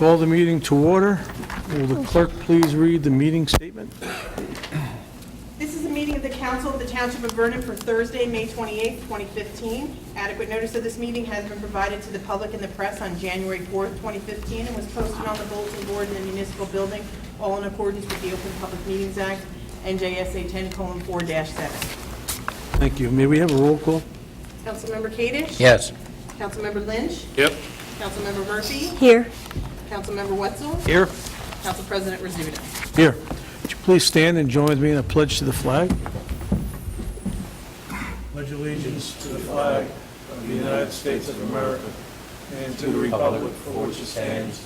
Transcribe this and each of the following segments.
Call the meeting to order. Will the clerk please read the meeting statement? This is a meeting of the Council of the Township of Vernon for Thursday, May 28, 2015. Adequate notice of this meeting has been provided to the public and the press on January 4th, 2015, and was posted on the bulletin board in the municipal building, all in accordance with the Open Public Meetings Act, NJSA 10:4-7. Thank you. May we have a roll call? Councilmember Kadesh? Yes. Councilmember Lynch? Yep. Councilmember Murphy? Here. Councilmember Wetzel? Here. Council President Rizzuto. Here. Would you please stand and join with me in a pledge to the flag? Pledge allegiance to the flag of the United States of America and to the republic for which it stands,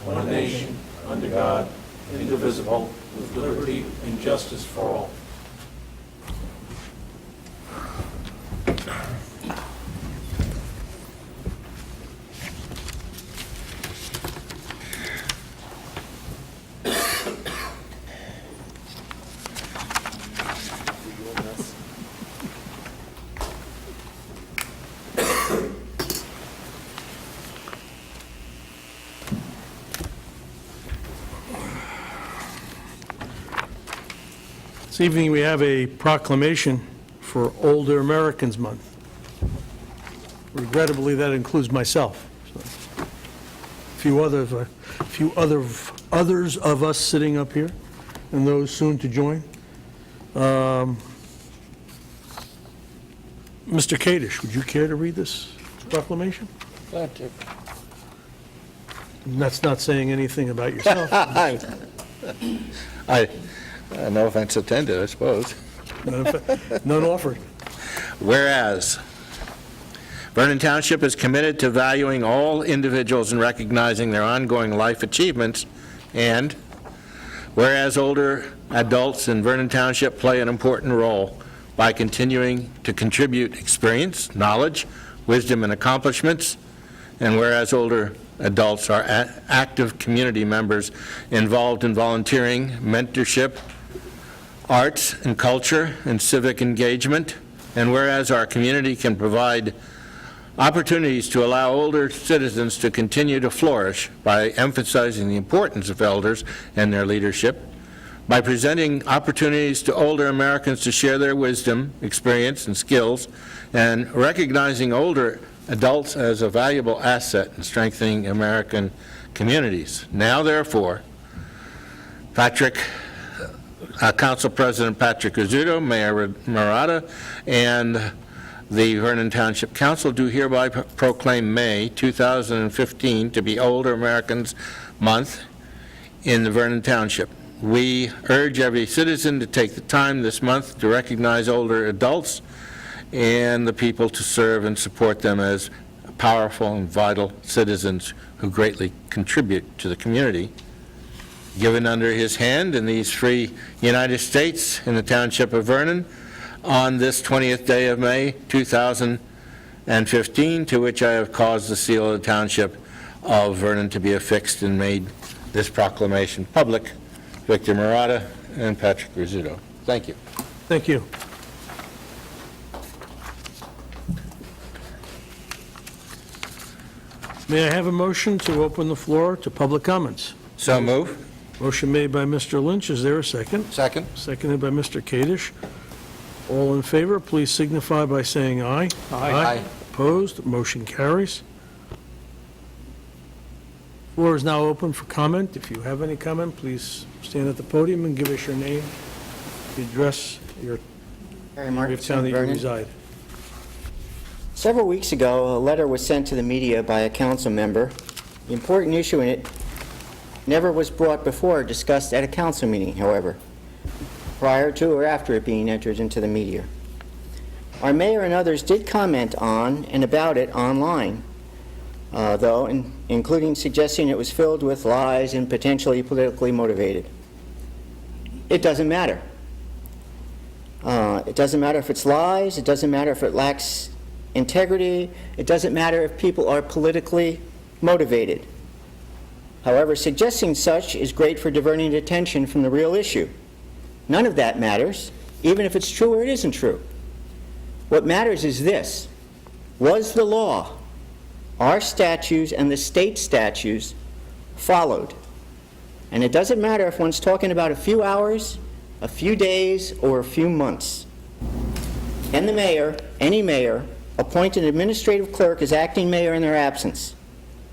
one nation, under God, indivisible, with liberty and justice for all. This evening, we have a proclamation for Older Americans Month. Regrettably, that includes myself. So, a few others of us sitting up here, and those soon to join. Mr. Kadesh, would you care to read this proclamation? Glad to. And that's not saying anything about yourself. No offense intended, I suppose. None offered. Whereas, Vernon Township is committed to valuing all individuals and recognizing their ongoing life achievements, and whereas older adults in Vernon Township play an important role by continuing to contribute experience, knowledge, wisdom, and accomplishments, and whereas older adults are active community members involved in volunteering, mentorship, arts and culture, and civic engagement, and whereas our community can provide opportunities to allow older citizens to continue to flourish by emphasizing the importance of elders and their leadership, by presenting opportunities to older Americans to share their wisdom, experience, and skills, and recognizing older adults as a valuable asset in strengthening American communities. Now, therefore, Council President Patrick Rizzuto, Mayor Murata, and the Vernon Township Council do hereby proclaim May 2015 to be Older Americans Month in the Vernon Township. We urge every citizen to take the time this month to recognize older adults and the people to serve and support them as powerful and vital citizens who greatly contribute to the community. Given under his hand in these free United States in the Township of Vernon on this 20th day of May 2015, to which I have caused the seal of the Township of Vernon to be affixed and made this proclamation public. Victor Murata and Patrick Rizzuto. Thank you. Thank you. May I have a motion to open the floor to public comments? So move. Motion made by Mr. Lynch. Is there a second? Second. Seconded by Mr. Kadesh. All in favor, please signify by saying aye. Aye. Opposed? Motion carries. Floor is now open for comment. If you have any comment, please stand at the podium and give us your name, the address, your Harry town Markinson, that you Vernon. reside. Several weeks ago, a letter was sent to the media by a council member. The important issue in it never was brought before or discussed at a council meeting, however, prior to or after it being entered into the media. Our mayor and others did comment on and about it online, though, including suggesting it was filled with lies and potentially politically motivated. It doesn't matter. It doesn't matter if it's lies. It doesn't matter if it lacks integrity. It doesn't matter if people are politically motivated. However, suggesting such is great for diverting attention from the real issue. None of that matters, even if it's true or it isn't true. What matters is this: was the law, our statutes and the state statutes, followed. And it doesn't matter if one's talking about a few hours, a few days, or a few months. Can the mayor, any mayor, appoint an administrative clerk as acting mayor in their absence?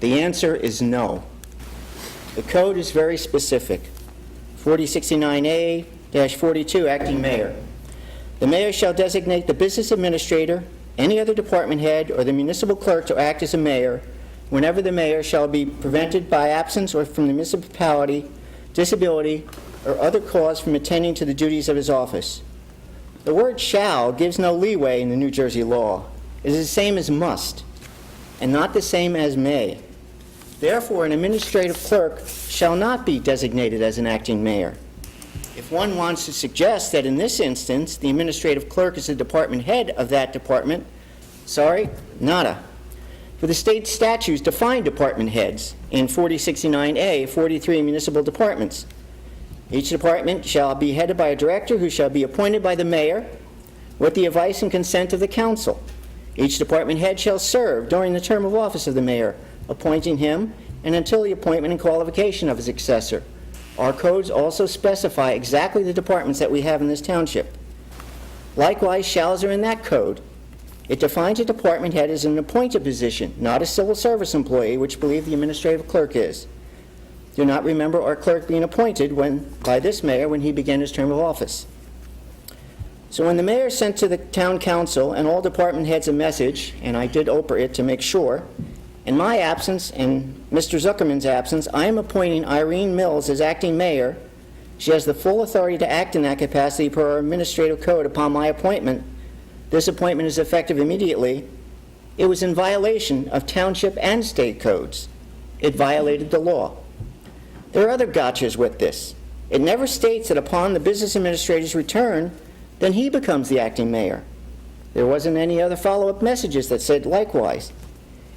The answer is no. The code is very specific. 4069A-42, acting mayor. The mayor shall designate the business administrator, any other department head, or the municipal clerk to act as a mayor whenever the mayor shall be prevented by absence or from the municipality, disability, or other cause from attending to the duties of his office. The word shall gives no leeway in the New Jersey law. It is the same as must, and not the same as may. Therefore, an administrative clerk shall not be designated as an acting mayor. If one wants to suggest that in this instance the administrative clerk is the department head of that department, sorry, nada. For the state statutes define department heads in 4069A, 43 municipal departments. Each department shall be headed by a director who shall be appointed by the mayor with the advice and consent of the council. Each department head shall serve during the term of office of the mayor, appointing him and until the appointment and qualification of his successor. Our codes also specify exactly the departments that we have in this township. Likewise, shalls are in that code. It defines a department head as an appointed position, not a civil service employee, which I believe the administrative clerk is. Do not remember our clerk being appointed by this mayor when he began his term of office. So when the mayor sent to the town council and all department heads a message, and I did Oprah it to make sure, in my absence and Mr. Zuckerman's absence, I am appointing Irene Mills as acting mayor. She has the full authority to act in that capacity per our administrative code upon my appointment. This appointment is effective immediately. It was in violation of township and state codes. It violated the law. There are other gotchas with this. It never states that upon the business administrator's return, then he becomes the acting mayor. There wasn't any other follow-up messages that said likewise.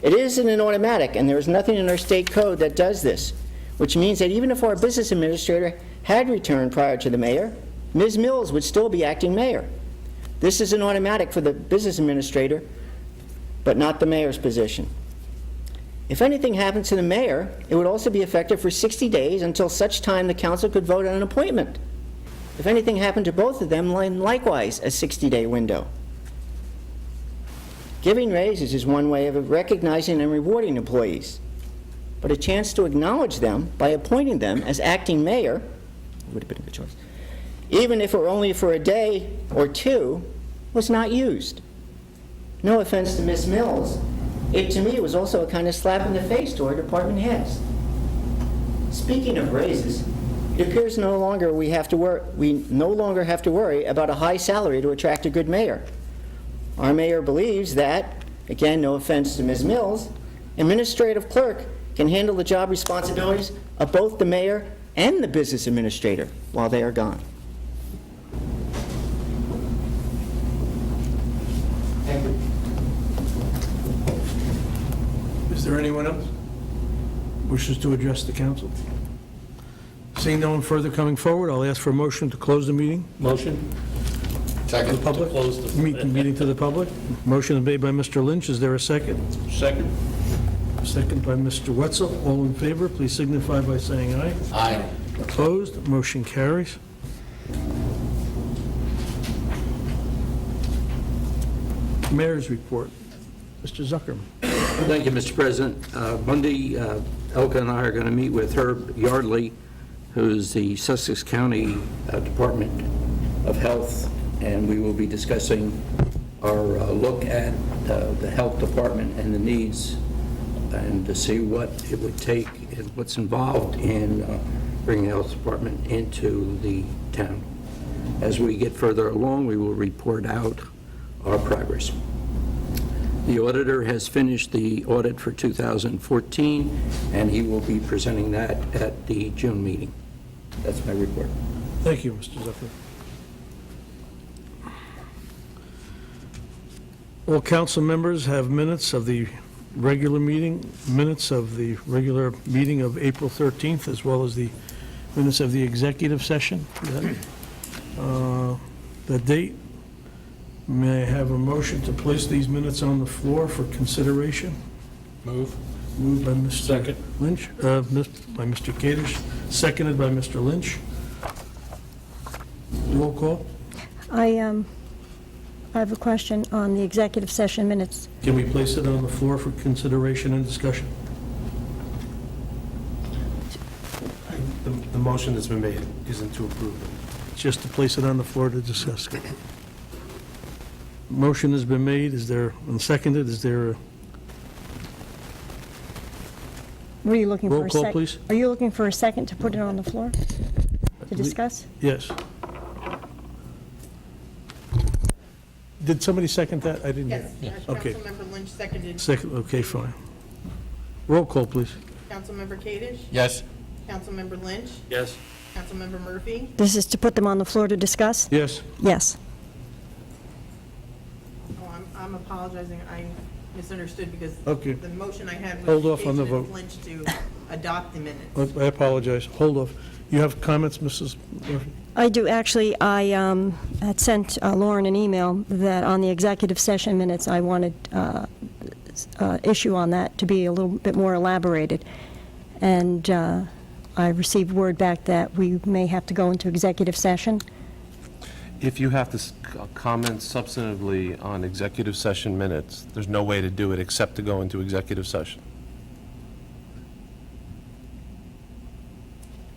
It isn't an automatic, and there is nothing in our state code that does this, which means that even if our business administrator had returned prior to the mayor, Ms. Mills would still be acting mayor. This is an automatic for the business administrator, but not the mayor's position. If anything happens to the mayor, it would also be effective for 60 days until such time the council could vote on an appointment. If anything happened to both of them, likewise a 60-day window. Giving raises is one way of recognizing and rewarding employees, but a chance to acknowledge them by appointing them as acting mayor would have been a good choice, even if it were only for a day or two, was not used. No offense to Ms. Mills, it to me was also a kind of slap in the face to our department heads. Speaking of raises, it appears we no longer have to worry about a high salary to attract a good mayor. Our mayor believes that, again, no offense to Ms. Mills, administrative clerk can handle the job responsibilities of both the mayor and the business administrator while they are gone. Thank you. Is there anyone else wishes to address the council? Seeing no one further coming forward, I'll ask for a motion to close the meeting. Motion? To the public? Close the... Meeting to the public. Motion is made by Mr. Lynch. Is there a second? Second? Second by Mr. Wetzel. All in favor, please signify by saying aye. Aye. Opposed? Motion carries. Mayor's report. Mr. Zuckerman. Thank you, Mr. President. Monday, Elka and I are going to meet with Herb Yardley, who's the Sussex County Department of Health, and we will be discussing our look at the health department and the needs, and to see what it would take and what's involved in bringing the health department into the town. As we get further along, we will report out our progress. The auditor has finished the audit for 2014, and he will be presenting that at the June meeting. That's my report. Thank you, Mr. Zuckerman. All council members have minutes of the regular meeting, minutes of the regular meeting of April 13th, as well as the minutes of the executive session. The date. May I have a motion to place these minutes on the floor for consideration? Move. Moved by Mr. Second. Lynch, by Mr. Kadesh, seconded by Mr. Lynch. Roll call. I have a question on the executive session minutes. Can we place it on the floor for consideration and discussion? The motion that's been made isn't to approve it. Just to place it on the floor to discuss. Motion has been made, is there, and seconded, is there a Were you looking for roll a call, second? please? Are you looking for a second to put it on the floor to discuss? Yes. Did somebody second that? I didn't hear. Yes, Okay. Councilmember Lynch seconded. Second, okay, fine. Roll call, please. Councilmember Kadesh? Yes. Councilmember Lynch? Yes. Councilmember Murphy? This is to put them on the floor to discuss? Yes. Yes. Oh, I'm apologizing, I misunderstood because Okay. the motion I had was Hold off on the Kadesh and vote. Lynch to adopt the minutes. I apologize. Hold off. You have comments, Mrs. Murphy? I do, actually. I had sent Lauren an email that on the executive session minutes, I wanted issue on that to be a little bit more elaborated. And I received word back that we may have to go into executive session. If you have to comment substantively on executive session minutes, there's no way to do it except to go into executive session.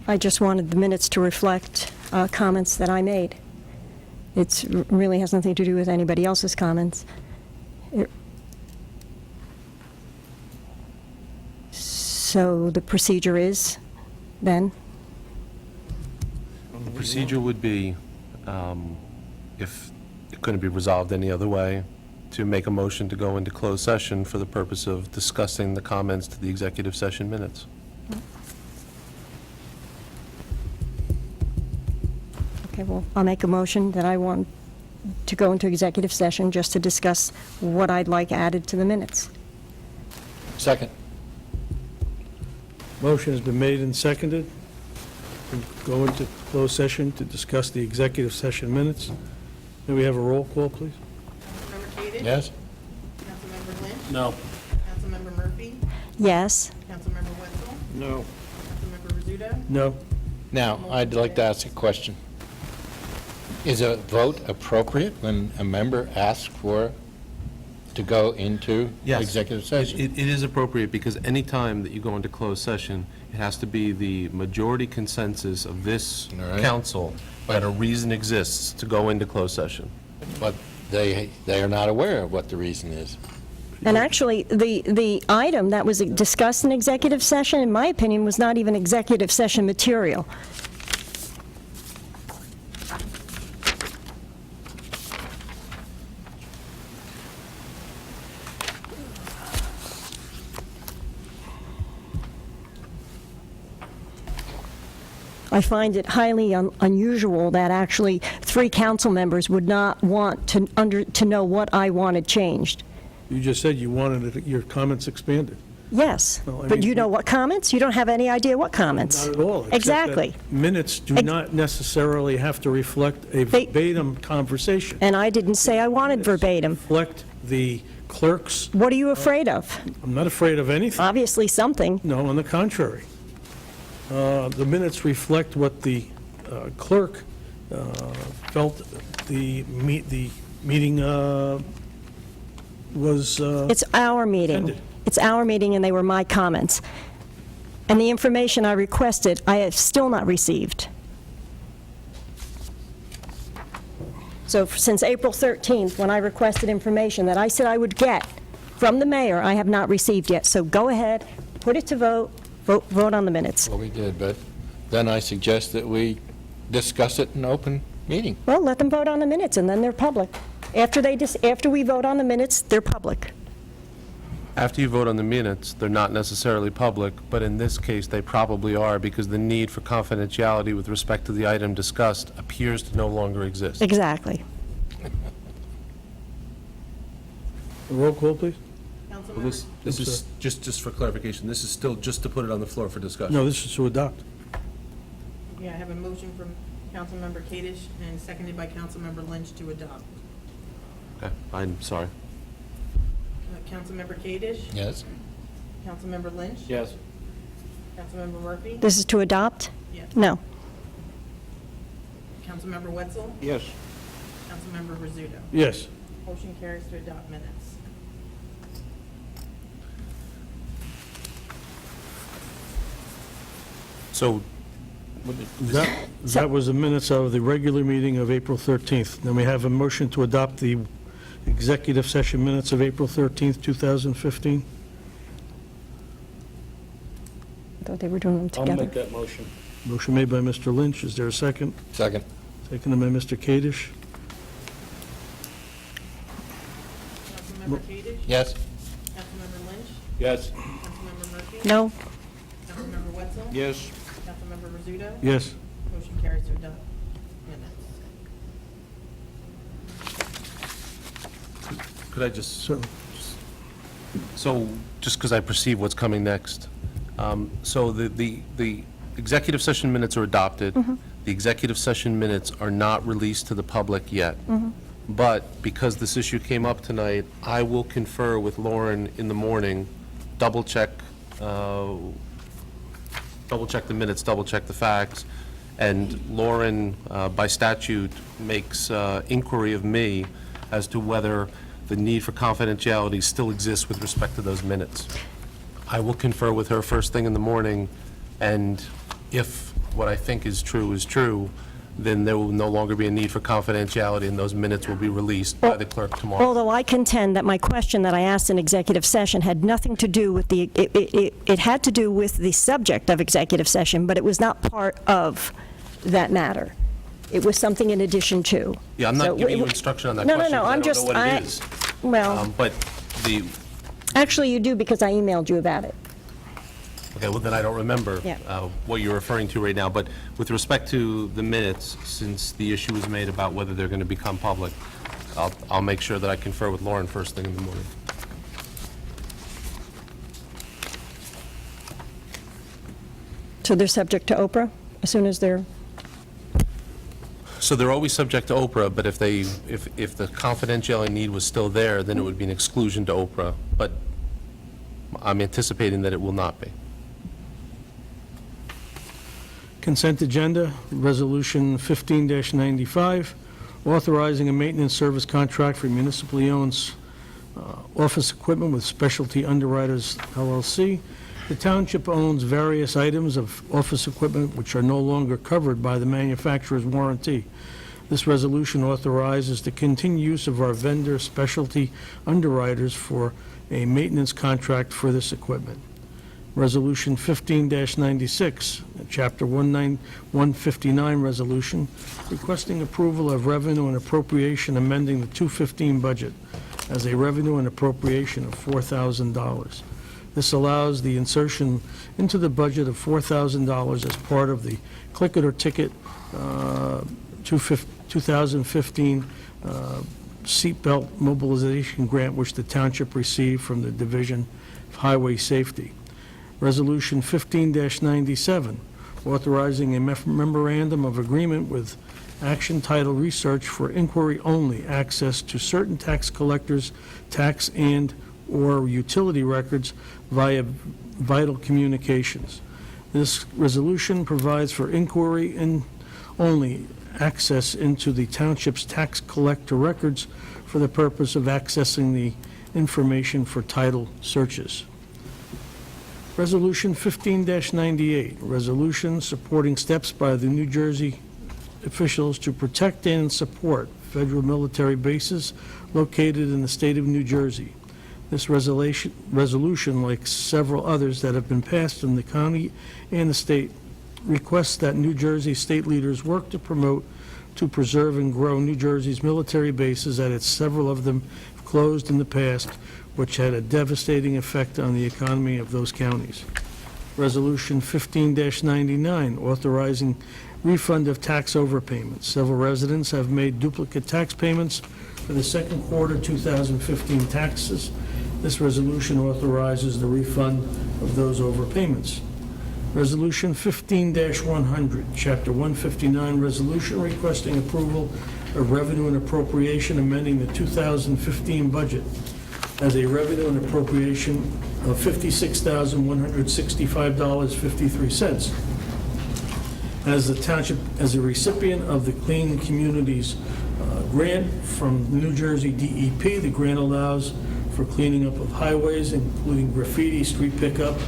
I just wanted the minutes to reflect comments that I made. It really has nothing to do with anybody else's comments. So the procedure is, then? The procedure would be, if it couldn't be resolved any other way, to make a motion to go into closed session for the purpose of discussing the comments to the executive session minutes. Okay, well, I'll make a motion that I want to go into executive session just to discuss what I'd like added to the minutes. Second. Motion has been made and seconded. We go into closed session to discuss the executive session minutes. May we have a roll call, please? Councilmember Kadesh? Yes? Councilmember Lynch? No. Councilmember Murphy? Yes? Councilmember Wenzel? No. Councilmember Rizzuto? No. Now, I'd like to ask a question. Is a vote appropriate when a member asks to go into Yes. executive session? It is appropriate because any time that you go into closed session, it has to be the majority consensus of this All right. council that a reason exists to go into closed session. But they are not aware of what the reason is. And actually, the item that was discussed in executive session, in my opinion, was not even executive session material. I find it highly unusual that actually 3 council members would not want to know what I wanted changed. You just said you wanted your comments expanded. Yes, Well, I but mean, you know what comments? You don't have any idea what comments. Not at all. except that Exactly. Minutes do not necessarily have to reflect a verbatim conversation. And I didn't say I wanted verbatim. Reflect the clerk's, What are you afraid of? I'm not afraid of anything. Obviously something. No, on the contrary. The minutes reflect what the clerk felt the meeting was It's our meeting. Ended. It's our meeting, and they were my comments. And the information I requested, I have still not received. So since April 13th, when I requested information that I said I would get from the mayor, I have not received yet. So go ahead, put it to vote on the minutes. Well, we did, but then I suggest that we discuss it in open meeting. Well, let them vote on the minutes, and then they're public. After we vote on the minutes, they're public. After you vote on the minutes, they're not necessarily public, but in this case, they probably are because the need for confidentiality with respect to the item discussed appears to no longer exist. Exactly. roll call, please. Councilmember? This is, just for clarification, this is still just to put it on the floor for discussion. No, this is to adopt. Yeah, I have a motion from Councilmember Kadesh and seconded by Councilmember Lynch to adopt. Okay, I'm sorry. Councilmember Kadesh? Yes? Councilmember Lynch? Yes. Councilmember Murphy? This is to adopt? Yes. No. Councilmember Wetzel? Yes. Councilmember Rizzuto? Yes. Motion carries to adopt minutes. So, That was the minutes of the regular meeting of April 13th. Then we have a motion to adopt the executive session minutes of April 13th, 2015. I thought they were doing them together. that motion. Motion made by Mr. Lynch. Is there a second? Second. Seconded by Mr. Kadesh. Councilmember Kadesh? Yes. Councilmember Lynch? Yes. Councilmember Murphy? No? Councilmember Wetzel? Yes. Councilmember Rizzuto? Yes. Motion carries to adopt minutes. could I just, So, so, just because I perceive what's coming next. So the executive session minutes are adopted. The executive session minutes are not released to the public yet. But because this issue came up tonight, I will confer with Lauren in the morning, double-check the minutes, double-check the facts, and Lauren, by statute, makes inquiry of me as to whether the need for confidentiality still exists with respect to those minutes. I will confer with her first thing in the morning, and if what I think is true, then there will no longer be a need for confidentiality, and those minutes will be released by the clerk tomorrow. Although I contend that my question that I asked in executive session had nothing to do with the, it had to do with the subject of executive session, but it was not part of that matter. It was something in addition to. Yeah, I'm So not giving you it- instruction on that No, question, no, no, I'm because just, I don't know what it is. Well, But the, actually you do because I emailed you about it. okay, well, then I don't remember Yeah. what you're referring to right now. But with respect to the minutes, since the issue was made about whether they're going to become public, I'll make sure that I confer with Lauren first thing in the morning. So they're subject to Oprah as soon as they're, So they're always subject to Oprah, but if the confidentiality need was still there, then it would be an exclusion to Oprah. But I'm anticipating that it will not be. consent agenda, Resolution 15-95, authorizing a maintenance service contract for municipally owned office equipment with Specialty Underwriters LLC. The township owns various items of office equipment which are no longer covered by the manufacturer's warranty. This resolution authorizes the continued use of our vendor Specialty Underwriters for a maintenance contract for this equipment. Resolution 15-96, Chapter 159 resolution, requesting approval of revenue and appropriation amending the 215 budget as a revenue and appropriation of $4,000. This allows the insertion into the budget of $4,000 as part of the Click It or Ticket 2015 seatbelt mobilization grant, which the township received from the Division of Highway Safety. Resolution 15-97, authorizing a memorandum of agreement with Action Title Research for inquiry-only access to certain tax collectors' tax and/or utility records via Vital Communications. This resolution provides for inquiry and only access into the township's tax collector records for the purpose of accessing the information for title searches. Resolution 15-98, resolution supporting steps by the New Jersey officials to protect and support federal military bases located in the state of New Jersey. This resolution, like several others that have been passed in the county and the state, requests that New Jersey state leaders work to promote, to preserve and grow New Jersey's military bases, as its several of them have closed in the past, which had a devastating effect on the economy of those counties. Resolution 15-99, authorizing refund of tax overpayments. Several residents have made duplicate tax payments for the second quarter 2015 taxes. This resolution authorizes the refund of those overpayments. Resolution 15-100, Chapter 159 resolution requesting approval of revenue and appropriation amending the 2015 budget, as a revenue and appropriation of $56,165.53. As the township, as a recipient of the Clean Communities grant from New Jersey DEP, the grant allows for cleaning up of highways, including graffiti, street pickup,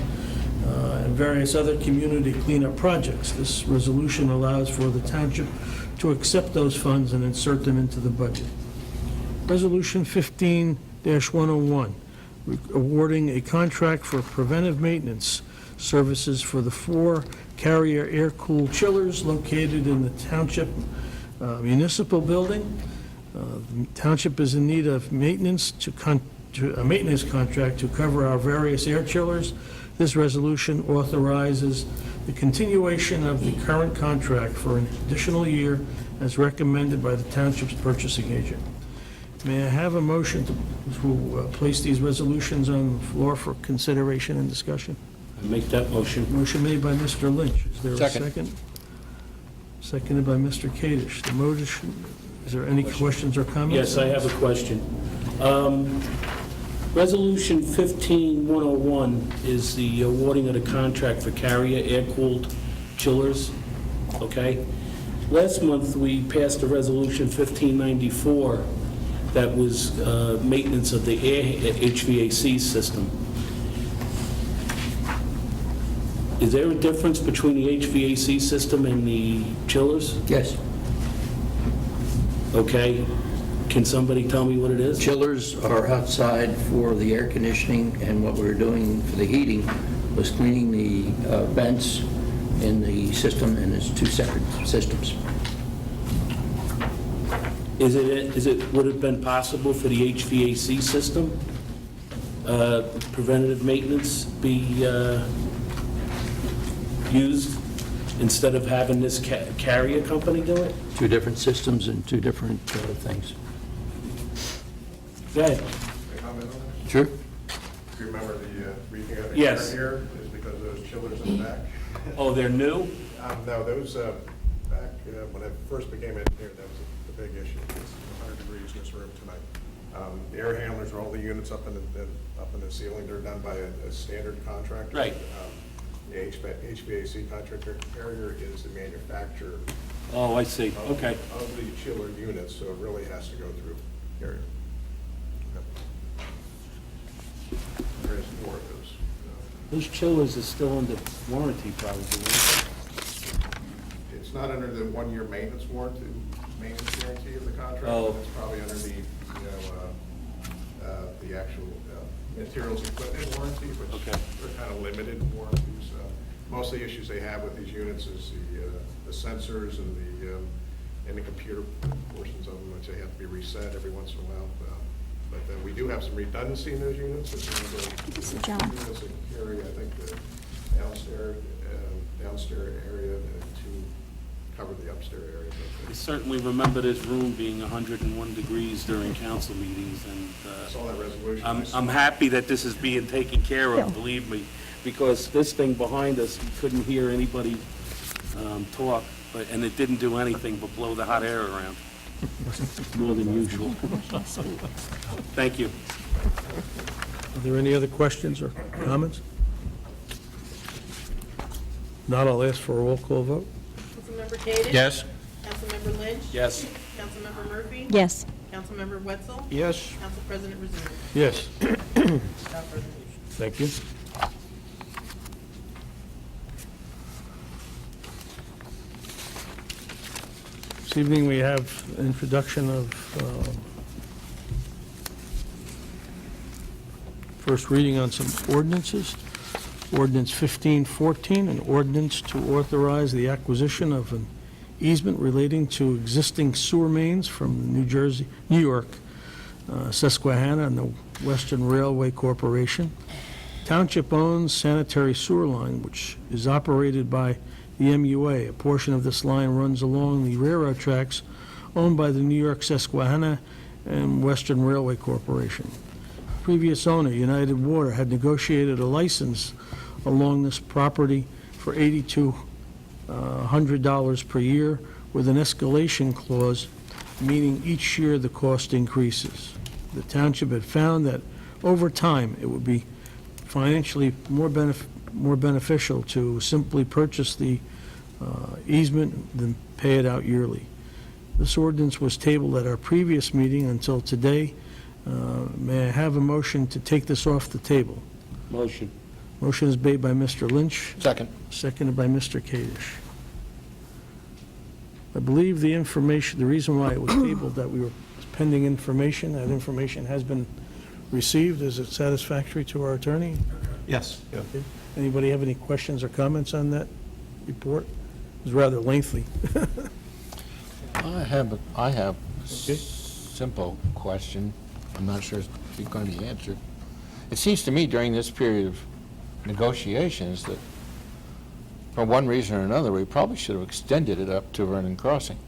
and various other community cleanup projects. This resolution allows for the township to accept those funds and insert them into the budget. Resolution 15-101, awarding a contract for preventive maintenance services for the 4 Carrier air-cooled chillers located in the township municipal building. The township is in need of maintenance a maintenance contract to cover our various air chillers. This resolution authorizes the continuation of the current contract for an additional year as recommended by the township's purchasing agent. May I have a motion to place these resolutions on the floor for consideration and discussion? I make that motion. Motion made by Mr. Lynch. Is there a Second. second? Seconded by Mr. Kadesh. The motion, is there any questions or comments? Yes, I have a question. Resolution 15-101 is the awarding of the contract for Carrier air-cooled chillers, okay? Last month, we passed a resolution 1594 that was maintenance of the HVAC system. Is there a difference between the HVAC system and the chillers? Yes. Okay. Can somebody tell me what it is? Chillers are outside for the air conditioning, and what we were doing for the heating was cleaning the vents in the system, and it's 2 separate systems. Would it have been possible for the HVAC system, preventative maintenance, be used instead of having this carrier company do it? 2 different systems and 2 different things. Go ahead. Comment on that? Sure. Do you remember the reason of the Yes. here is because of those chillers in the back? Oh, they're new? No, those, back when I first became engineer, that was the big issue. It's 100 degrees in this room tonight. The air handlers are all the units up in the ceiling. They're done by a standard contractor. Right. The HVAC contractor Carrier is the manufacturer Oh, I see. Okay. of the chiller units, so it really has to go through Carrier. There's more of those. Those chillers are still under warranty probably, right? It's not under the 1-year maintenance guarantee of the contract. Oh. It's probably under the actual materials equipment warranty, which Okay. are kind of limited warranties. Most of the issues they have with these units is the sensors and the computer portions of them, which they have to be reset every once in a while. But we do have some redundancy in those units. This is John. Units that carry, I think, the downstairs area to cover the upstairs area. I certainly remember this room being 101 degrees during council meetings, and I saw that resolution. I'm happy that this is being taken care Yeah. of, believe me, because this thing behind us, you couldn't hear anybody talk, and it didn't do anything but blow the hot air around. More than usual. Thank you. Are there any other questions or comments? Not, I'll ask for a roll call vote. Councilmember Kadesh? Yes? Councilmember Lynch? Yes. Councilmember Murphy? Yes. Councilmember Wetzel? Yes. Council President Rizzuto? Yes. Adopt resolution. Thank you. This evening, we have an introduction of first reading on some ordinances. Ordinance 1514, an ordinance to authorize the acquisition of an easement relating to existing sewer mains from New York, Susquehanna, and the Western Railway Corporation. Township owns sanitary sewer line, which is operated by the MUA. A portion of this line runs along the railroad tracks owned by the New York Susquehanna and Western Railway Corporation. Previous owner, United Water, had negotiated a license along this property for $8,200 per year with an escalation clause, meaning each year the cost increases. The township had found that over time, it would be financially more beneficial to simply purchase the easement than pay it out yearly. This ordinance was tabled at our previous meeting until today. May I have a motion to take this off the table? Motion. Motion is made by Mr. Lynch, Second. seconded by Mr. Kadesh. I believe the information, the reason why it was tabled, that we were pending information, that information has been received. Is it satisfactory to our attorney? Yes. Okay. Anybody have any questions or comments on that report? It was rather lengthy. I have a Okay. simple question. I'm not sure it's going to be answered. It seems to me during this period of negotiations that for one reason or another, we probably should have extended it up to Vernon Crossing.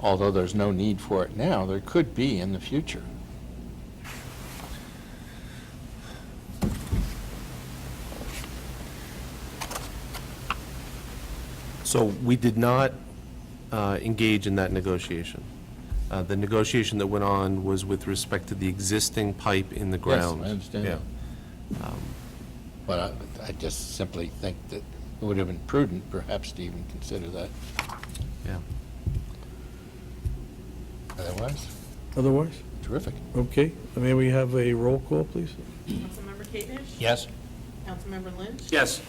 Although there's no need for it now, there could be in the future. So we did not engage in that negotiation. The negotiation that went on was with respect to the existing pipe in the ground. Yes, I understand Yeah. that. But I just simply think that it would have been prudent perhaps to even consider that. Yeah. Otherwise, Otherwise? terrific. Okay. May we have a roll call, please? Councilmember Cadesh? Yes? Councilmember Lynch? Yes.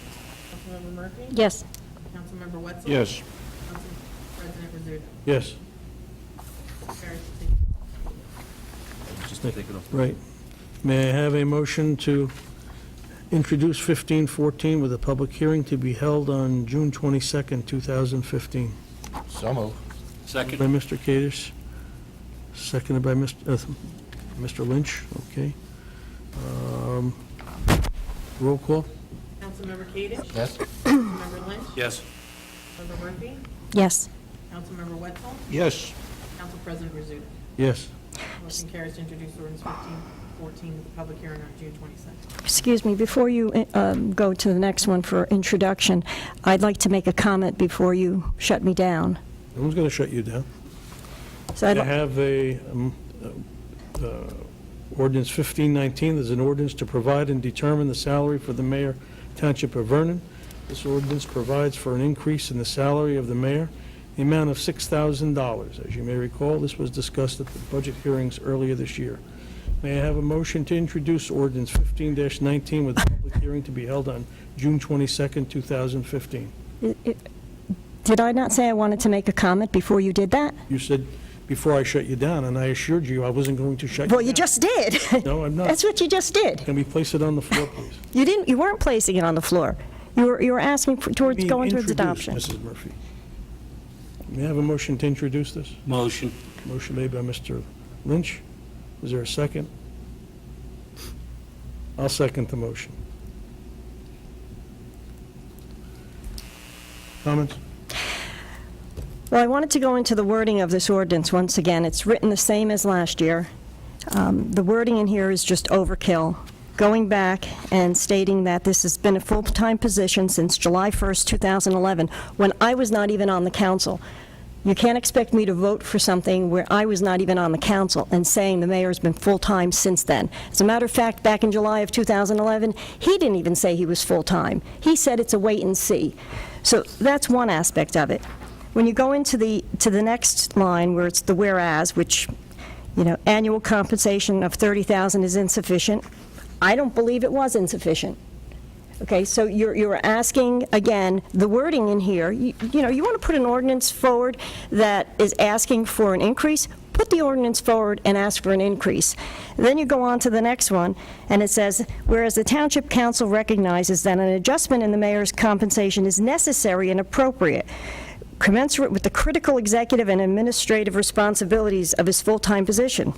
Councilmember Murphy? Yes. Councilmember Wetzel? Yes. Council President Rizzuto? Yes. Carries to Just take it off. Right. May I have a motion to introduce 1514 with a public hearing to be held on June 22nd, 2015? So moved. Second. By Mr. Kadesh, seconded by Mr. Lynch, okay. Roll call? Councilmember Cadesh? Yes? Councilmember Lynch? Yes. Councilmember Murphy? Yes. Councilmember Wetzel? Yes. Council President Rizzuto? Yes. Motion carries to introduce ordinance 1514 with a public hearing on June 22nd. Excuse me, before you go to the next one for introduction, I'd like to make a comment before you shut me down. No one's going to shut you down. So I I'd, have a ordinance 1519, there's an ordinance to provide and determine the salary for the mayor, Township of Vernon. This ordinance provides for an increase in the salary of the mayor, the amount of $6,000. As you may recall, this was discussed at the budget hearings earlier this year. May I have a motion to introduce ordinance 15-19 with a public hearing to be held on June 22nd, 2015? did I not say I wanted to make a comment before you did that? You said before I shut you down, and I assured you I wasn't going to shut you down. Well, you just did. No, I'm not. That's what you just did. Can we place it on the floor, please? You weren't placing it on the floor. You were asking towards Being going towards introduced, adoption. Mrs. Murphy. May I have a motion to introduce this? Motion. Motion made by Mr. Lynch. Is there a second? I'll second the motion. Comments? Well, I wanted to go into the wording of this ordinance once again. It's written the same as last year. The wording in here is just overkill. Going back and stating that this has been a full-time position since July 1st, 2011, when I was not even on the council. You can't expect me to vote for something where I was not even on the council and saying the mayor's been full-time since then. As a matter of fact, back in July of 2011, he didn't even say he was full-time. He said it's a wait and see. So that's one aspect of it. When you go into the next line where it's the whereas, which, annual compensation of $30,000 is insufficient, I don't believe it was insufficient. Okay, so you're asking, again, the wording in here, you want to put an ordinance forward that is asking for an increase, put the ordinance forward and ask for an increase. And then you go on to the next one, and it says, whereas the Township Council recognizes that an adjustment in the mayor's compensation is necessary and appropriate, commensurate with the critical executive and administrative responsibilities of his full-time position.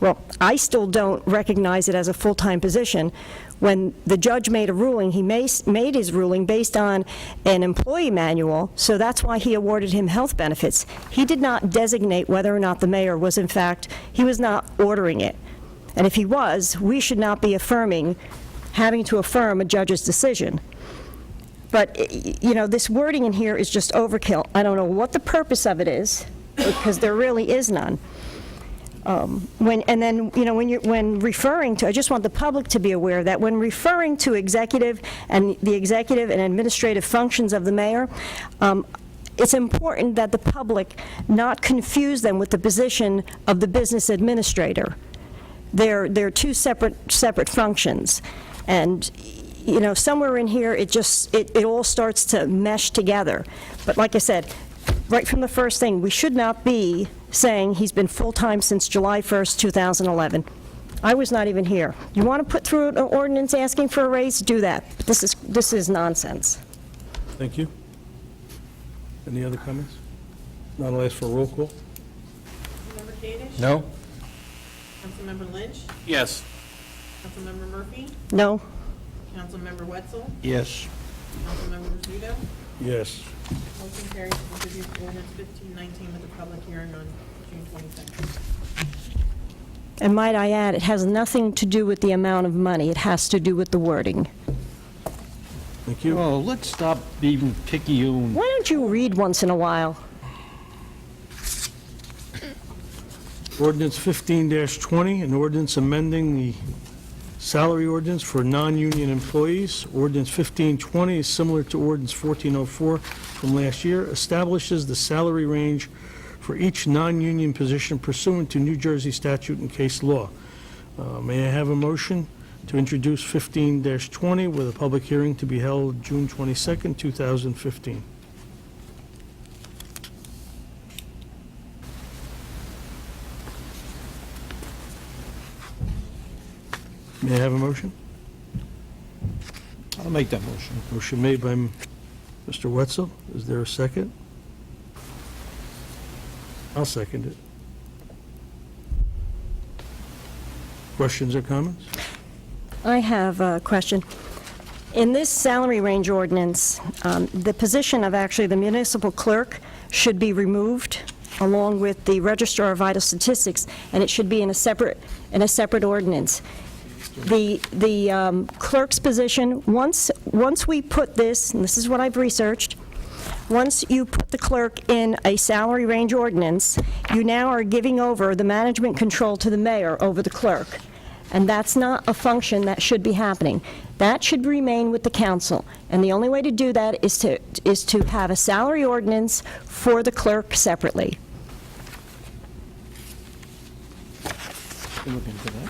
Well, I still don't recognize it as a full-time position. When the judge made a ruling, he made his ruling based on an employee manual, so that's why he awarded him health benefits. He did not designate whether or not the mayor was, in fact, he was not ordering it. And if he was, we should not be having to affirm a judge's decision. But, this wording in here is just overkill. I don't know what the purpose of it is, because there really is none. When referring to, I just want the public to be aware that when referring to executive and the executive and administrative functions of the mayor, it's important that the public not confuse them with the position of the business administrator. They're two separate functions. And, somewhere in here, it all starts to mesh together. But like I said, right from the first thing, we should not be saying he's been full-time since July 1st, 2011. I was not even here. You want to put through an ordinance asking for a raise, do that. But this is nonsense. Thank you. Any other comments? Not, I'll ask for a roll call. Councilmember Kadesh? No? Councilmember Lynch? Yes. Councilmember Murphy? No? Councilmember Wetzel? Yes. Councilmember Rizzuto? Yes. Motion carries to introduce ordinance 1519 with a public hearing on June 22nd. And might I add, it has nothing to do with the amount of money. It has to do with the wording. Thank you. Oh, let's stop being picayune. Why don't you read once in a while? Ordinance 15-20, an ordinance amending the salary ordinance for non-union employees. Ordinance 1520 is similar to ordinance 1404 from last year, establishes the salary range for each non-union position pursuant to New Jersey statute and case law. May I have a motion to introduce 15-20 with a public hearing to be held June 22nd, 2015? May I have a motion? I'll make that motion. Motion made by Mr. Wetzel. Is there a second? I'll second it. Questions or comments? I have a question. In this salary range ordinance, the position of actually the municipal clerk should be removed along with the registrar of vital statistics, and it should be in a separate ordinance. The clerk's position, once we put this, and this is what I've researched, once you put the clerk in a salary range ordinance, you now are giving over the management control to the mayor over the clerk. And that's not a function that should be happening. That should remain with the council. And the only way to do that is to have a salary ordinance for the clerk separately. Look into that.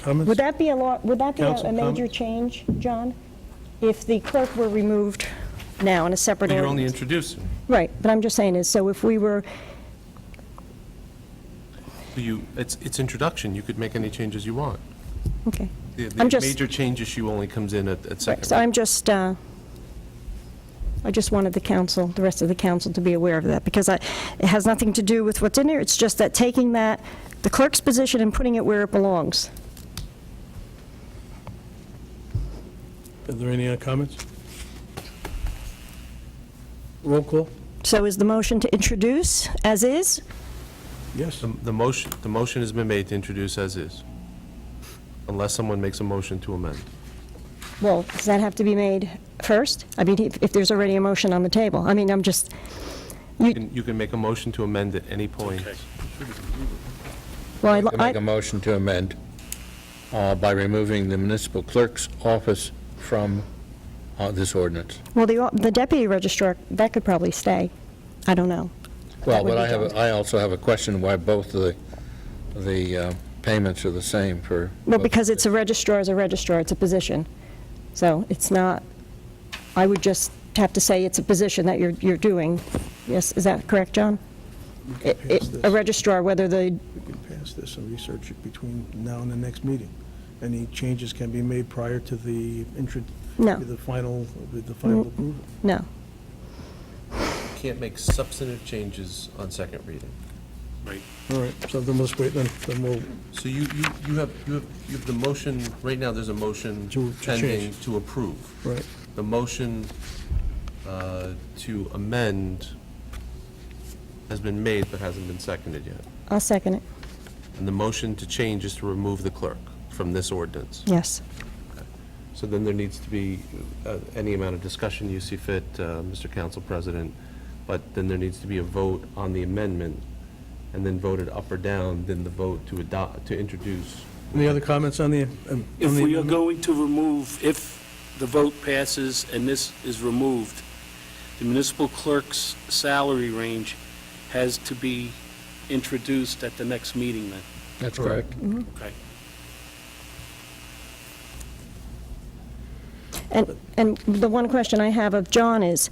Comments? Would that be Council a major comments? change, John? If the clerk were removed now in a separate But you're ordinance? only introducing. Right, but I'm just saying is, so if we were, It's introduction, you could make any changes you want. okay. The I'm just- major change issue only comes in at Right, second. so I just wanted the rest of the council to be aware of that, because it has nothing to do with what's in there. It's just that taking the clerk's position and putting it where it belongs. Are there any other comments? Roll call? So is the motion to introduce as is? Yes. The motion has been made to introduce as is, unless someone makes a motion to amend. Well, does that have to be made first? I mean, if there's already a motion on the table. I mean, You can make a motion to amend at any point. well, To make a motion to amend by removing the municipal clerk's office from this ordinance. well, the deputy registrar, that could probably stay. I don't know. Well, would but be I also have a question why both of the payments are the same for... Well, because it's a registrar is a registrar, it's a position. So it's not, I would just have to say it's a position that you're doing. Yes, is that correct, John? We can pass this. A registrar, whether We can pass this and research it between now and the next meeting. Any changes can be made prior to the No. with the final approval. no. Can't make substantive changes on second reading. All right, so then let's wait, then we'll, So you have the motion, right now, there's a motion To pending change. to approve. right. The motion to amend has been made but hasn't been seconded yet. I'll second it. And the motion to change is to remove the clerk from this ordinance. Yes. So then there needs to be any amount of discussion you see fit, Mr. Council President, but then there needs to be a vote on the amendment and then voted up or down, then the vote to adopt, to introduce. Any other comments on the? If we are going to remove, if the vote passes and this is removed, the municipal clerk's salary range has to be introduced at the next meeting then? That's correct. Okay. And the one question I have of John is,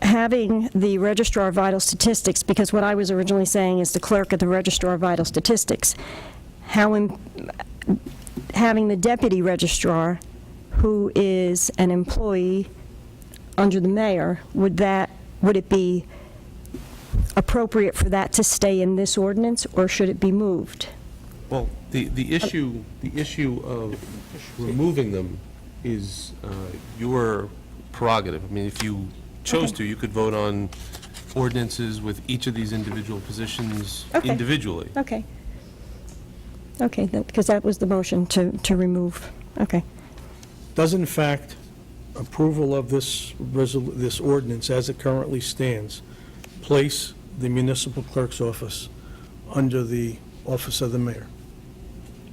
having the Registrar of Vital Statistics, because what I was originally saying is the clerk of the Registrar of Vital Statistics, having the deputy registrar, who is an employee under the mayor, would it be appropriate for that to stay in this ordinance, or should it be moved? Well, the issue of removing them is your prerogative. I mean, if you chose to, you could vote on ordinances with each of these individual positions Okay. individually. Okay. Okay, because that was the motion to remove. Okay. Does in fact approval of this this ordinance as it currently stands place the municipal clerk's office under the office of the mayor?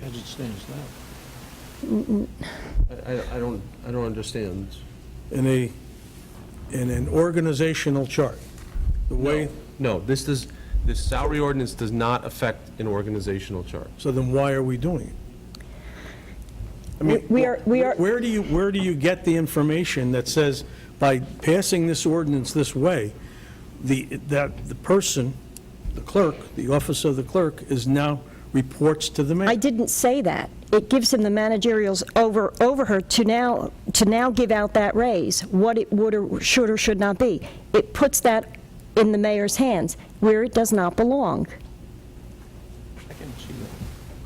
As it stands now. I don't understand. In an organizational chart, the way, No, this salary ordinance does not affect an organizational chart. so then why are we doing it? I mean, We are- where do you get the information that says by passing this ordinance this way, that the person, the clerk, the office of the clerk is now reports to the mayor? I didn't say that. It gives him the managerials over her to now give out that raise, what it would or should not be. It puts that in the mayor's hands, where it does not belong.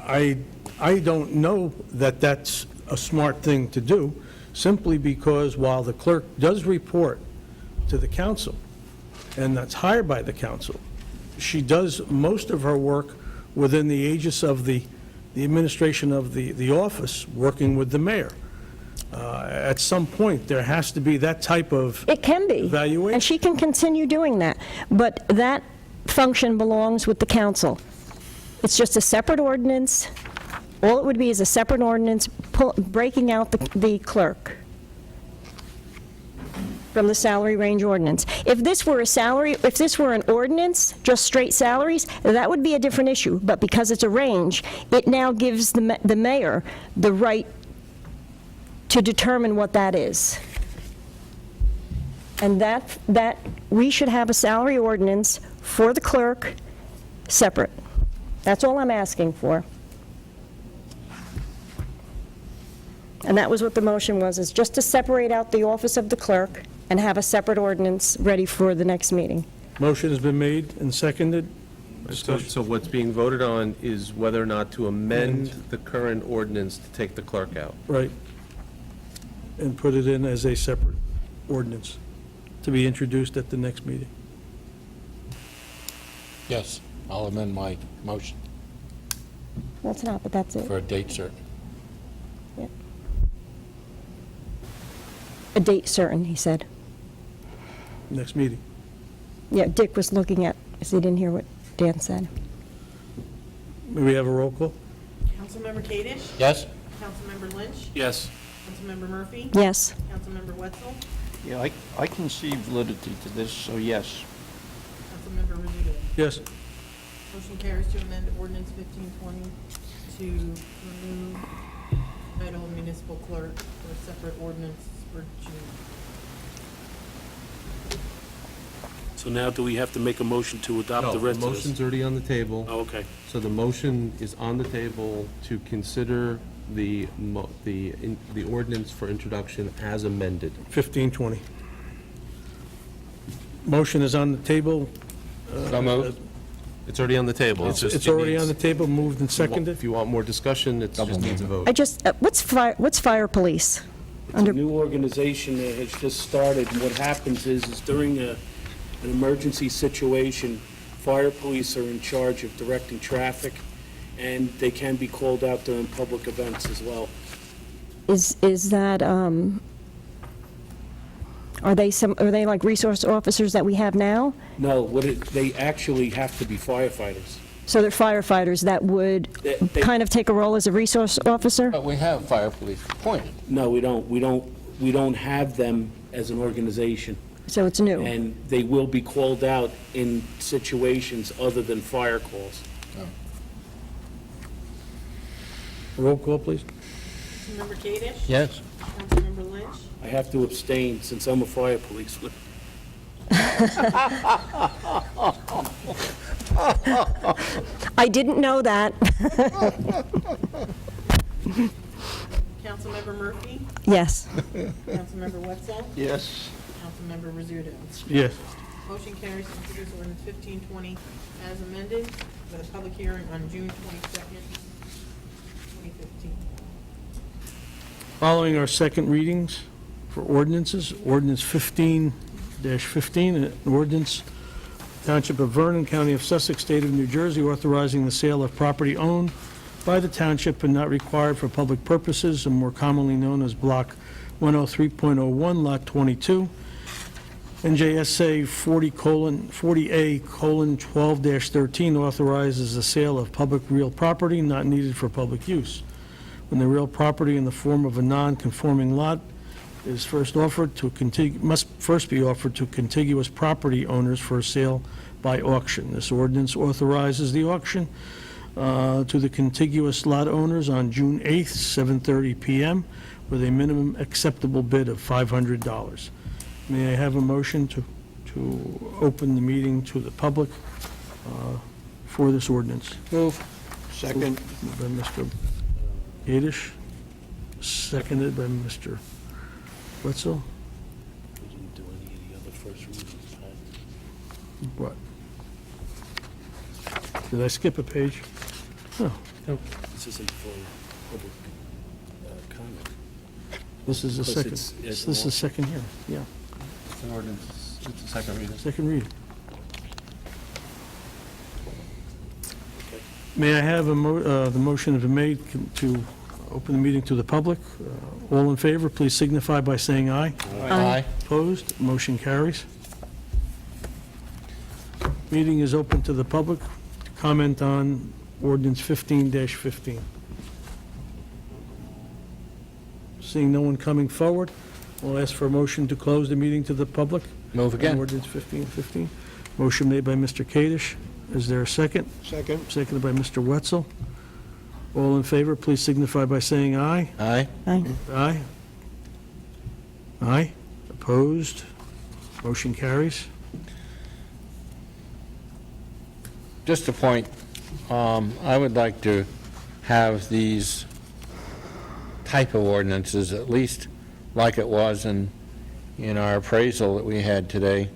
I don't know that that's a smart thing to do, simply because while the clerk does report to the council, and that's hired by the council, she does most of her work within the aegis of the administration of the office, working with the mayor. At some point, there has to be that type of It can be. evaluation. And she can continue doing that. But that function belongs with the council. It's just a separate ordinance. All it would be is a separate ordinance breaking out the clerk from the salary range ordinance. If this were an ordinance, just straight salaries, that would be a different issue. But because it's a range, it now gives the mayor the right to determine what that is. And that we should have a salary ordinance for the clerk separate. That's all I'm asking for. And that was what the motion was, is just to separate out the office of the clerk and have a separate ordinance ready for the next meeting. Motion has been made and seconded. So what's being voted on is whether or not to amend the current ordinance to take the clerk out. Right. And put it in as a separate ordinance to be introduced at the next meeting. Yes, I'll amend my motion That's not, but that's it. for a date certain. A date certain, he said. Next meeting. Yeah, Dick was looking at, because he didn't hear what Dan said. May we have a roll call? Councilmember Kadesh? Yes? Councilmember Lynch? Yes. Councilmember Murphy? Yes. Councilmember Wetzel? Yeah, I can see validity to this, so yes. Councilmember Rizzuto? Yes. Motion carries to amend ordinance 1520 to remove title of municipal clerk for a separate ordinance for June. So now do we have to make a motion to adopt No, the the rest of this? motion's already on the table. Oh, okay. So the motion is on the table to consider the ordinance for introduction as amended. 1520. Motion is on the table. So moved. It's already on the table. It's already on the table, moved and seconded. If you want more discussion, it just needs a vote. I just, what's fire police? It's a new organization that has just started, and what happens is during an emergency situation, fire police are in charge of directing traffic, and they can be called out during public events as well. Is that, Are they like resource officers that we have now? No, they actually have to be firefighters. So they're firefighters that would They- kind of take a role as a resource officer? But we have fire police appointed. No, we don't. We don't have them as an organization. So it's new? And they will be called out in situations other than fire calls. Roll call, please. Councilmember Kadesh? Yes. Councilmember Lynch? I have to abstain since I'm a fire policeman. I didn't know that. Councilmember Murphy? Yes. Councilmember Wetzel? Yes. Councilmember Rizzuto? Yes. Motion carries to introduce ordinance 1520 as amended with a public hearing on June 22nd, 2015. Following our second readings for ordinances, ordinance 15-15, an ordinance, Township of Vernon, County of Sussex, State of New Jersey, authorizing the sale of property owned by the township and not required for public purposes, and more commonly known as Block 103.01, Lot 22, NJSA 40:40A:12-13 authorizes the sale of public real property not needed for public use. When the real property in the form of a non-conforming lot is first offered to must first be offered to contiguous property owners for sale by auction. This ordinance authorizes the auction to the contiguous lot owners on June 8th, 7:30 p.m., with a minimum acceptable bid of $500. May I have a motion to open the meeting to the public for this ordinance? Move. Second. Moved by Mr. Yadish, seconded by Mr. Wetzel. We didn't do any of the other first readings, What? Did I skip a page? No, This isn't for public comment. this is the Because second, it's this an is the second here, yeah, It's an ordinance, it's a second reading. second reading. May I have the motion has been made to open the meeting to the public? All in favor, please signify by saying aye. Aye. Opposed? Motion carries. Meeting is open to the public to comment on ordinance 15-15. Seeing no one coming forward, I'll ask for a motion to close the meeting to the public. Move on again. Ordinance 15-15. Motion made by Mr. Kadesh. Is there a second? Second. Seconded by Mr. Wetzel. All in favor, please signify by saying aye. Aye. Aye. Aye. Aye. Opposed? Motion carries. Just a point, I would like to have these type of ordinances, at least like it was in our appraisal that we had today,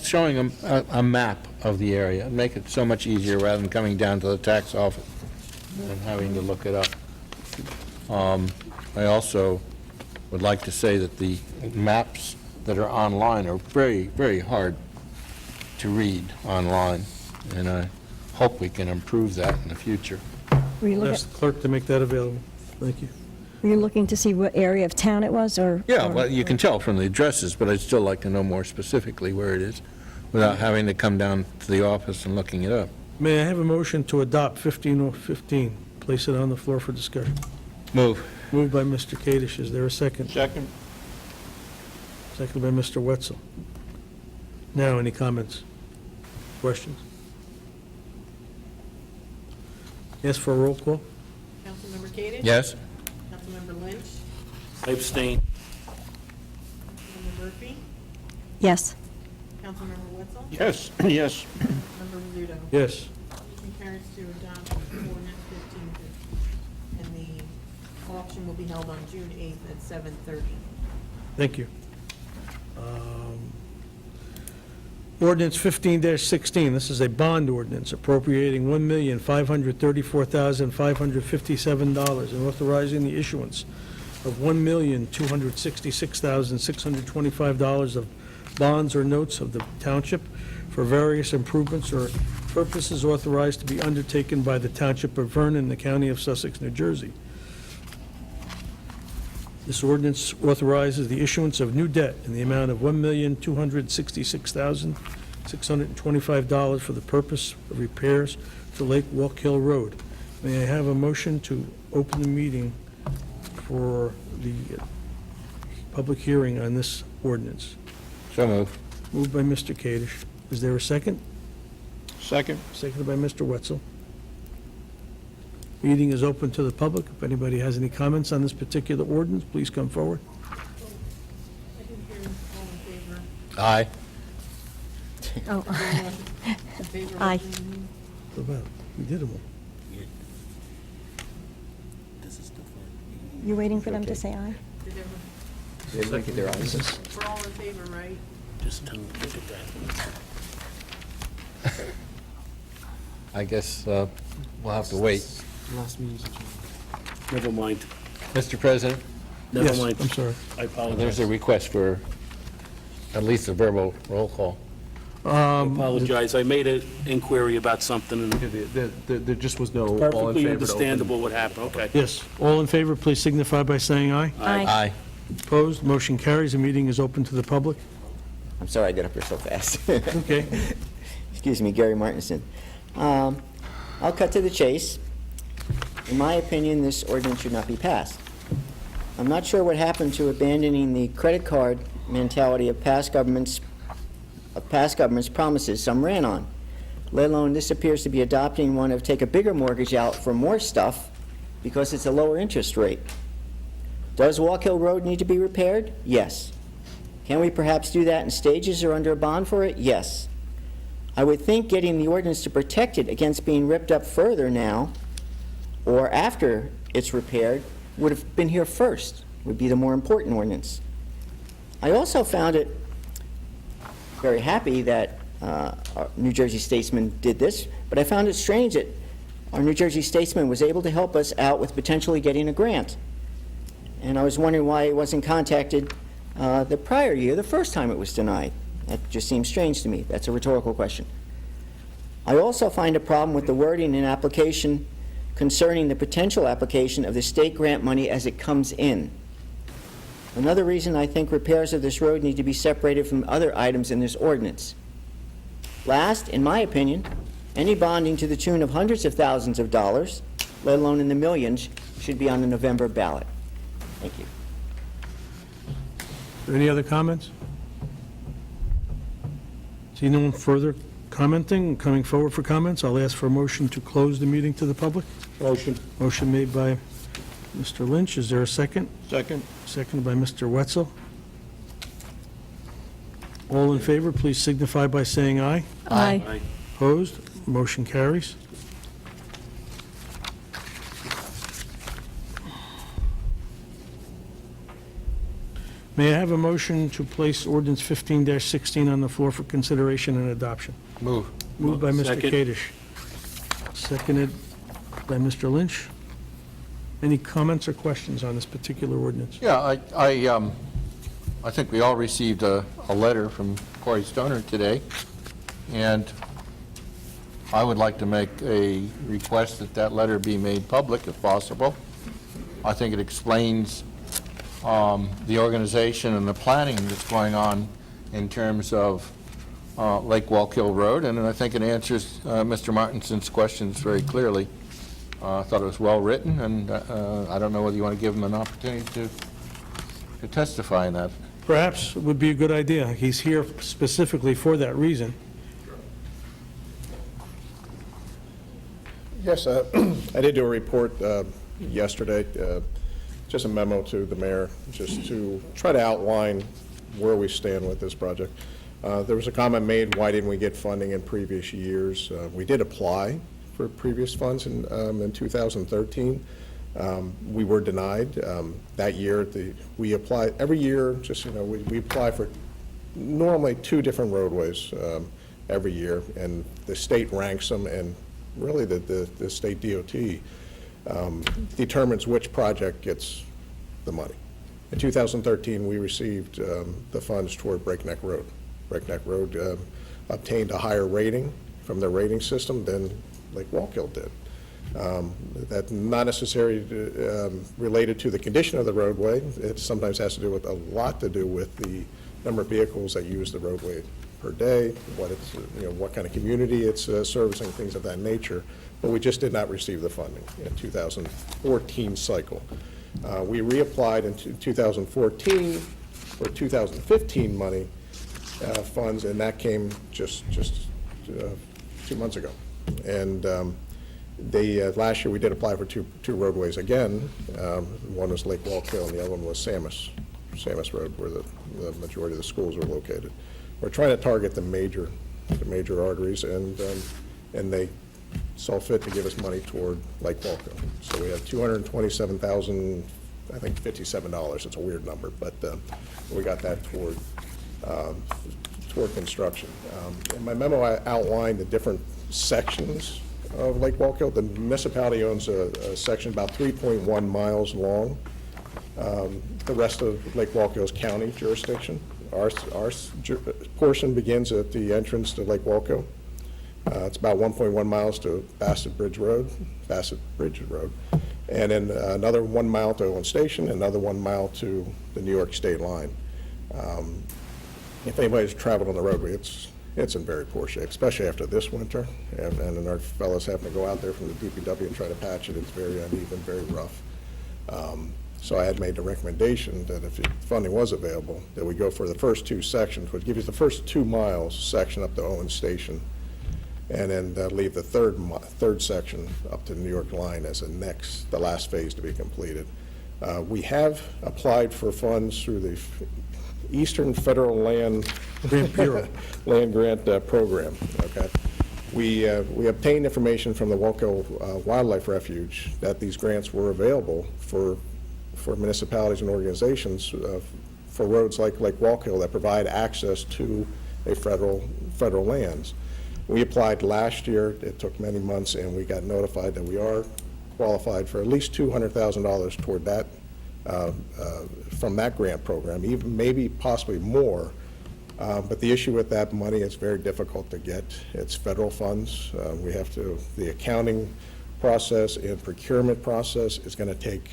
showing a map of the area, make it so much easier rather than coming down to the tax office and having to look it up. I also would like to say that the maps that are online are very, very hard to read online, and I hope we can improve that in the future. Were you Ask the clerk to make that available. Thank you. looking to see what area of town it was, or? Yeah, well, you can tell from the addresses, but I'd still like to know more specifically where it is, without having to come down to the office and looking it up. May I have a motion to adopt 15-15? Place it on the floor for discussion. Move. Moved by Mr. Kadesh. Is there a second? Second. Seconded by Mr. Wetzel. Now, any comments? Questions? Yes, for a roll call? Councilmember Kadesh? Yes? Councilmember Lynch? I abstain. Councilmember Murphy? Yes. Councilmember Wetzel? Yes. Yes. Member Rizzuto? Yes. Motion carries to adopt ordinance 15, and the auction will be held on June 8th at 7:30. Thank you. Ordinance 15-16, this is a bond ordinance appropriating $1,534,557 and authorizing the issuance of $1,266,625 of bonds or notes of the township for various improvements or purposes authorized to be undertaken by the Township of Vernon, the County of Sussex, New Jersey. This ordinance authorizes the issuance of new debt in the amount of $1,266,625 for the purpose of repairs to Lake Walk Hill Road. May I have a motion to open the meeting for the public hearing on this ordinance? So moved. Moved by Mr. Kadesh. Is there a second? Second. Seconded by Mr. Wetzel. Meeting is open to the public. If anybody has any comments on this particular ordinance, please come forward. I didn't hear all in favor. Aye. Oh, In favor of Aye. opening What about it? We did them all. you waiting for them to say aye? the meeting? Did They look at their eyes. We're all in favor, right? Just look at that. I guess we'll have to wait. Never mind. Mr. President, Never Yes, mind. I'm sorry. I apologize. there's a request for at least a verbal roll call. I apologize. I made an inquiry about something, and There just was no all in perfectly favor to open. understandable what happened. Okay. Yes, all in favor, please signify by saying aye. Aye. Opposed, motion carries. The meeting is open to the public. I'm sorry I got up here so fast. Okay. Excuse me, Gary Martinson. I'll cut to the chase. In my opinion, this ordinance should not be passed. I'm not sure what happened to abandoning the credit card mentality of past governments' promises some ran on, let alone this appears to be adopting one of take a bigger mortgage out for more stuff because it's a lower interest rate. Does Walk Hill Road need to be repaired? Yes. Can we perhaps do that in stages or under a bond for it? Yes. I would think getting the ordinance to protect it against being ripped up further now or after it's repaired would have been here first, would be the more important ordinance. I also found it very happy that our New Jersey Statesman did this, but I found it strange that our New Jersey Statesman was able to help us out with potentially getting a grant. And I was wondering why he wasn't contacted the prior year, the first time it was denied. That just seems strange to me. That's a rhetorical question. I also find a problem with the wording in application concerning the potential application of the state grant money as it comes in. Another reason I think repairs of this road need to be separated from other items in this ordinance. Last, in my opinion, any bonding to the tune of hundreds of thousands of dollars, let alone in the millions, should be on the November ballot. Thank you. Any other comments? See no one further commenting, coming forward for comments? I'll ask for a motion to close the meeting to the public. Motion. Motion made by Mr. Lynch. Is there a second? Second. Seconded by Mr. Wetzel. All in favor, please signify by saying aye. Aye. Opposed? Motion carries. May I have a motion to place ordinance 15-16 on the floor for consideration and adoption? Move. Moved by Mr. Second. Kadesh. Seconded by Mr. Lynch. Any comments or questions on this particular ordinance? Yeah, I think we all received a letter from Corey Stoner today, and I would like to make a request that that letter be made public if possible. I think it explains the organization and the planning that's going on in terms of Lake Walk Hill Road, and I think it answers Mr. Martinson's questions very clearly. I thought it was well-written, and I don't know whether you want to give him an opportunity to testify in that. Perhaps it would be a good idea. He's here specifically for that reason. Yes, I did do a report yesterday, just a memo to the mayor, just to try to outline where we stand with this project. There was a comment made, why didn't we get funding in previous years? We did apply for previous funds in 2013. We were denied. That year, we applied, every year, just, we apply for normally 2 different roadways every year, and the state ranks them, and really the state DOT determines which project gets the money. In 2013, we received the funds toward Breakneck Road. Breakneck Road obtained a higher rating from the rating system than Lake Walk Hill did. That's not necessarily related to the condition of the roadway. It sometimes has to do with, a lot to do with the number of vehicles that use the roadway per day, what it's, what kind of community it's servicing, things of that nature. But we just did not receive the funding in 2014 cycle. We reapplied in 2014 for 2015 money funds, and that came just 2 months ago. And last year, we did apply for two roadways again. One was Lake Wallkill, and the other one was Samus Road, where the majority of the schools are located. We're trying to target the major arteries, and they saw fit to give us money toward Lake Wallkill. So we had $227,000, I think $57. It's a weird number, but we got that toward construction. In my memo, I outlined the different sections of Lake Wallkill. The municipality owns a section about 3.1 miles long. The rest of Lake Wallkill is county jurisdiction. Our portion begins at the entrance to Lake Wallkill. It's about 1.1 miles to Bassett Bridge Road, and then another 1 mile to Owen Station, another 1 mile to the New York state line. If anybody's traveled on the roadway, it's in very poor shape, especially after this winter, and then our fellows having to go out there from the DPW and try to patch it. It's very uneven, very rough. So I had made the recommendation that if funding was available, that we go for the first two sections, which gives you the first 2 miles section up to Owen Station, and then leave the third section up to the New York line as the last phase to be completed. We have applied for funds through the Eastern Federal Land Grant Program. Okay, we obtained information from the Wallkill Wildlife Refuge that these grants were available for municipalities and organizations for roads like Wallkill that provide access to a federal lands. We applied last year. It took many months, and we got notified that we are qualified for at least $200,000 toward that from that grant program, even maybe possibly more. But the issue with that money, it's very difficult to get. It's federal funds. The accounting process and procurement process is going to take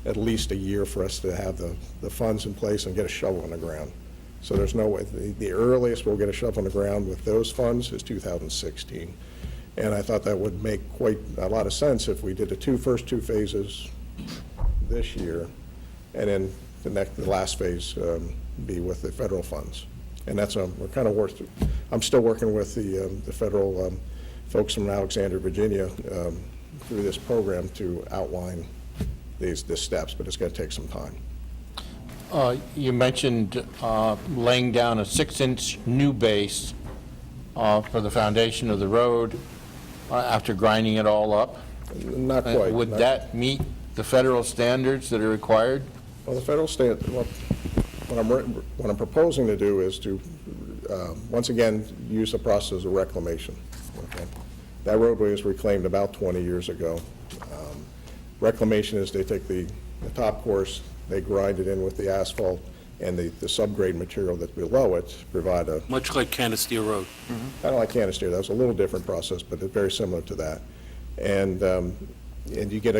at least a year for us to have the funds in place and get a shovel in the ground. So there's no way. The earliest we'll get a shovel in the ground with those funds is 2016. And I thought that would make quite a lot of sense if we did the first two phases this year, and then the last phase be with the federal funds. And that's we're kind of working. I'm still working with the federal folks from Alexandria, Virginia, through this program to outline the steps, but it's going to take some time. You mentioned laying down a 6-inch new base for the foundation of the road after grinding it all up. Not quite. Would that meet the federal standards that are required? Well, the federal standard, what I'm proposing to do is to, once again, use the process of reclamation. Okay? That roadway was reclaimed about 20 years ago. Reclamation is they take the top course, they grind it in with the asphalt, and the subgrade material that's below it provide a... Much like Canisteo Road. Kind of like Canisteo. That was a little different process, but it's very similar to that. And you get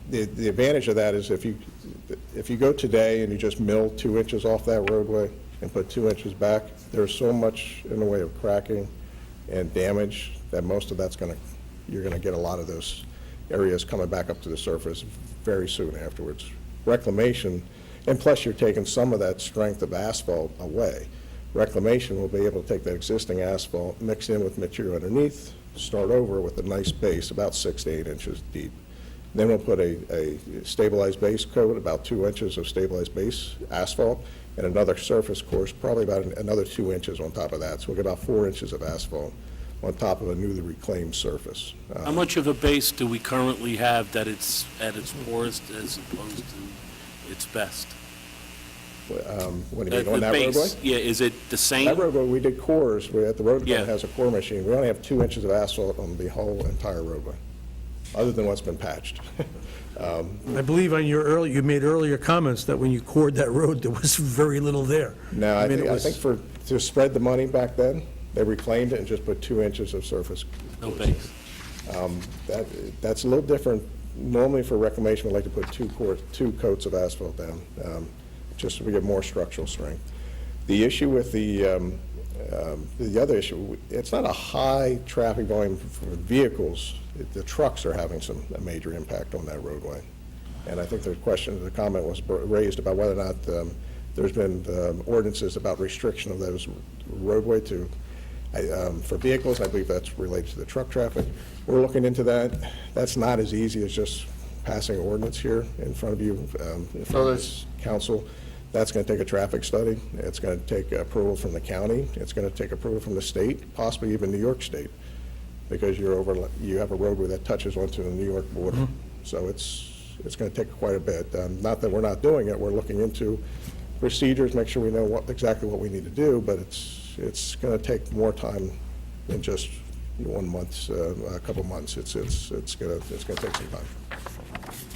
the advantage of that is if you go today and you just mill 2 inches off that roadway and put 2 inches back, there's so much in the way of cracking and damage that most of that's you're going to get a lot of those areas coming back up to the surface very soon afterwards. Reclamation, and plus you're taking some of that strength of asphalt away. Reclamation will be able to take that existing asphalt, mix in with material underneath, start over with a nice base about 6 to 8 inches deep. Then we'll put a stabilized base coat, about 2 inches of stabilized base asphalt, and another surface course, probably about another 2 inches on top of that. So we'll get about 4 inches of asphalt on top of a newly reclaimed surface. How much of a base do we currently have that it's at its poorest as opposed to its best? What do you mean, on that roadway? Yeah, is it the same? That roadway, we did cores. The road Yeah. has a core machine. We only have 2 inches of asphalt on the whole entire roadway, other than what's been patched. I believe on you made earlier comments that when you cored that road, there was very little there. No, I mean, it was- think to spread the money back then, they reclaimed it and just put 2 inches of surface. No base. That's a little different. Normally for reclamation, we like to put two coats of asphalt down, just so we get more structural strength. The issue with the other issue, it's not a high traffic volume for vehicles. The trucks are having a major impact on that roadway. And I think the comment was raised about whether or not there's been ordinances about restriction of those roadway for vehicles. I believe that's related to the truck traffic. We're looking into that. That's not as easy as just passing an ordinance here in front of you, in front of this council. That's going to take a traffic study. It's going to take approval from the county. It's going to take approval from the state, possibly even New York State, because you have a roadway that touches onto the New York border. So it's going to take quite a bit. Not that we're not doing it. We're looking into procedures, make sure we know exactly what we need to do, but it's going to take more time than just 1 month, a couple months. It's going to take some time.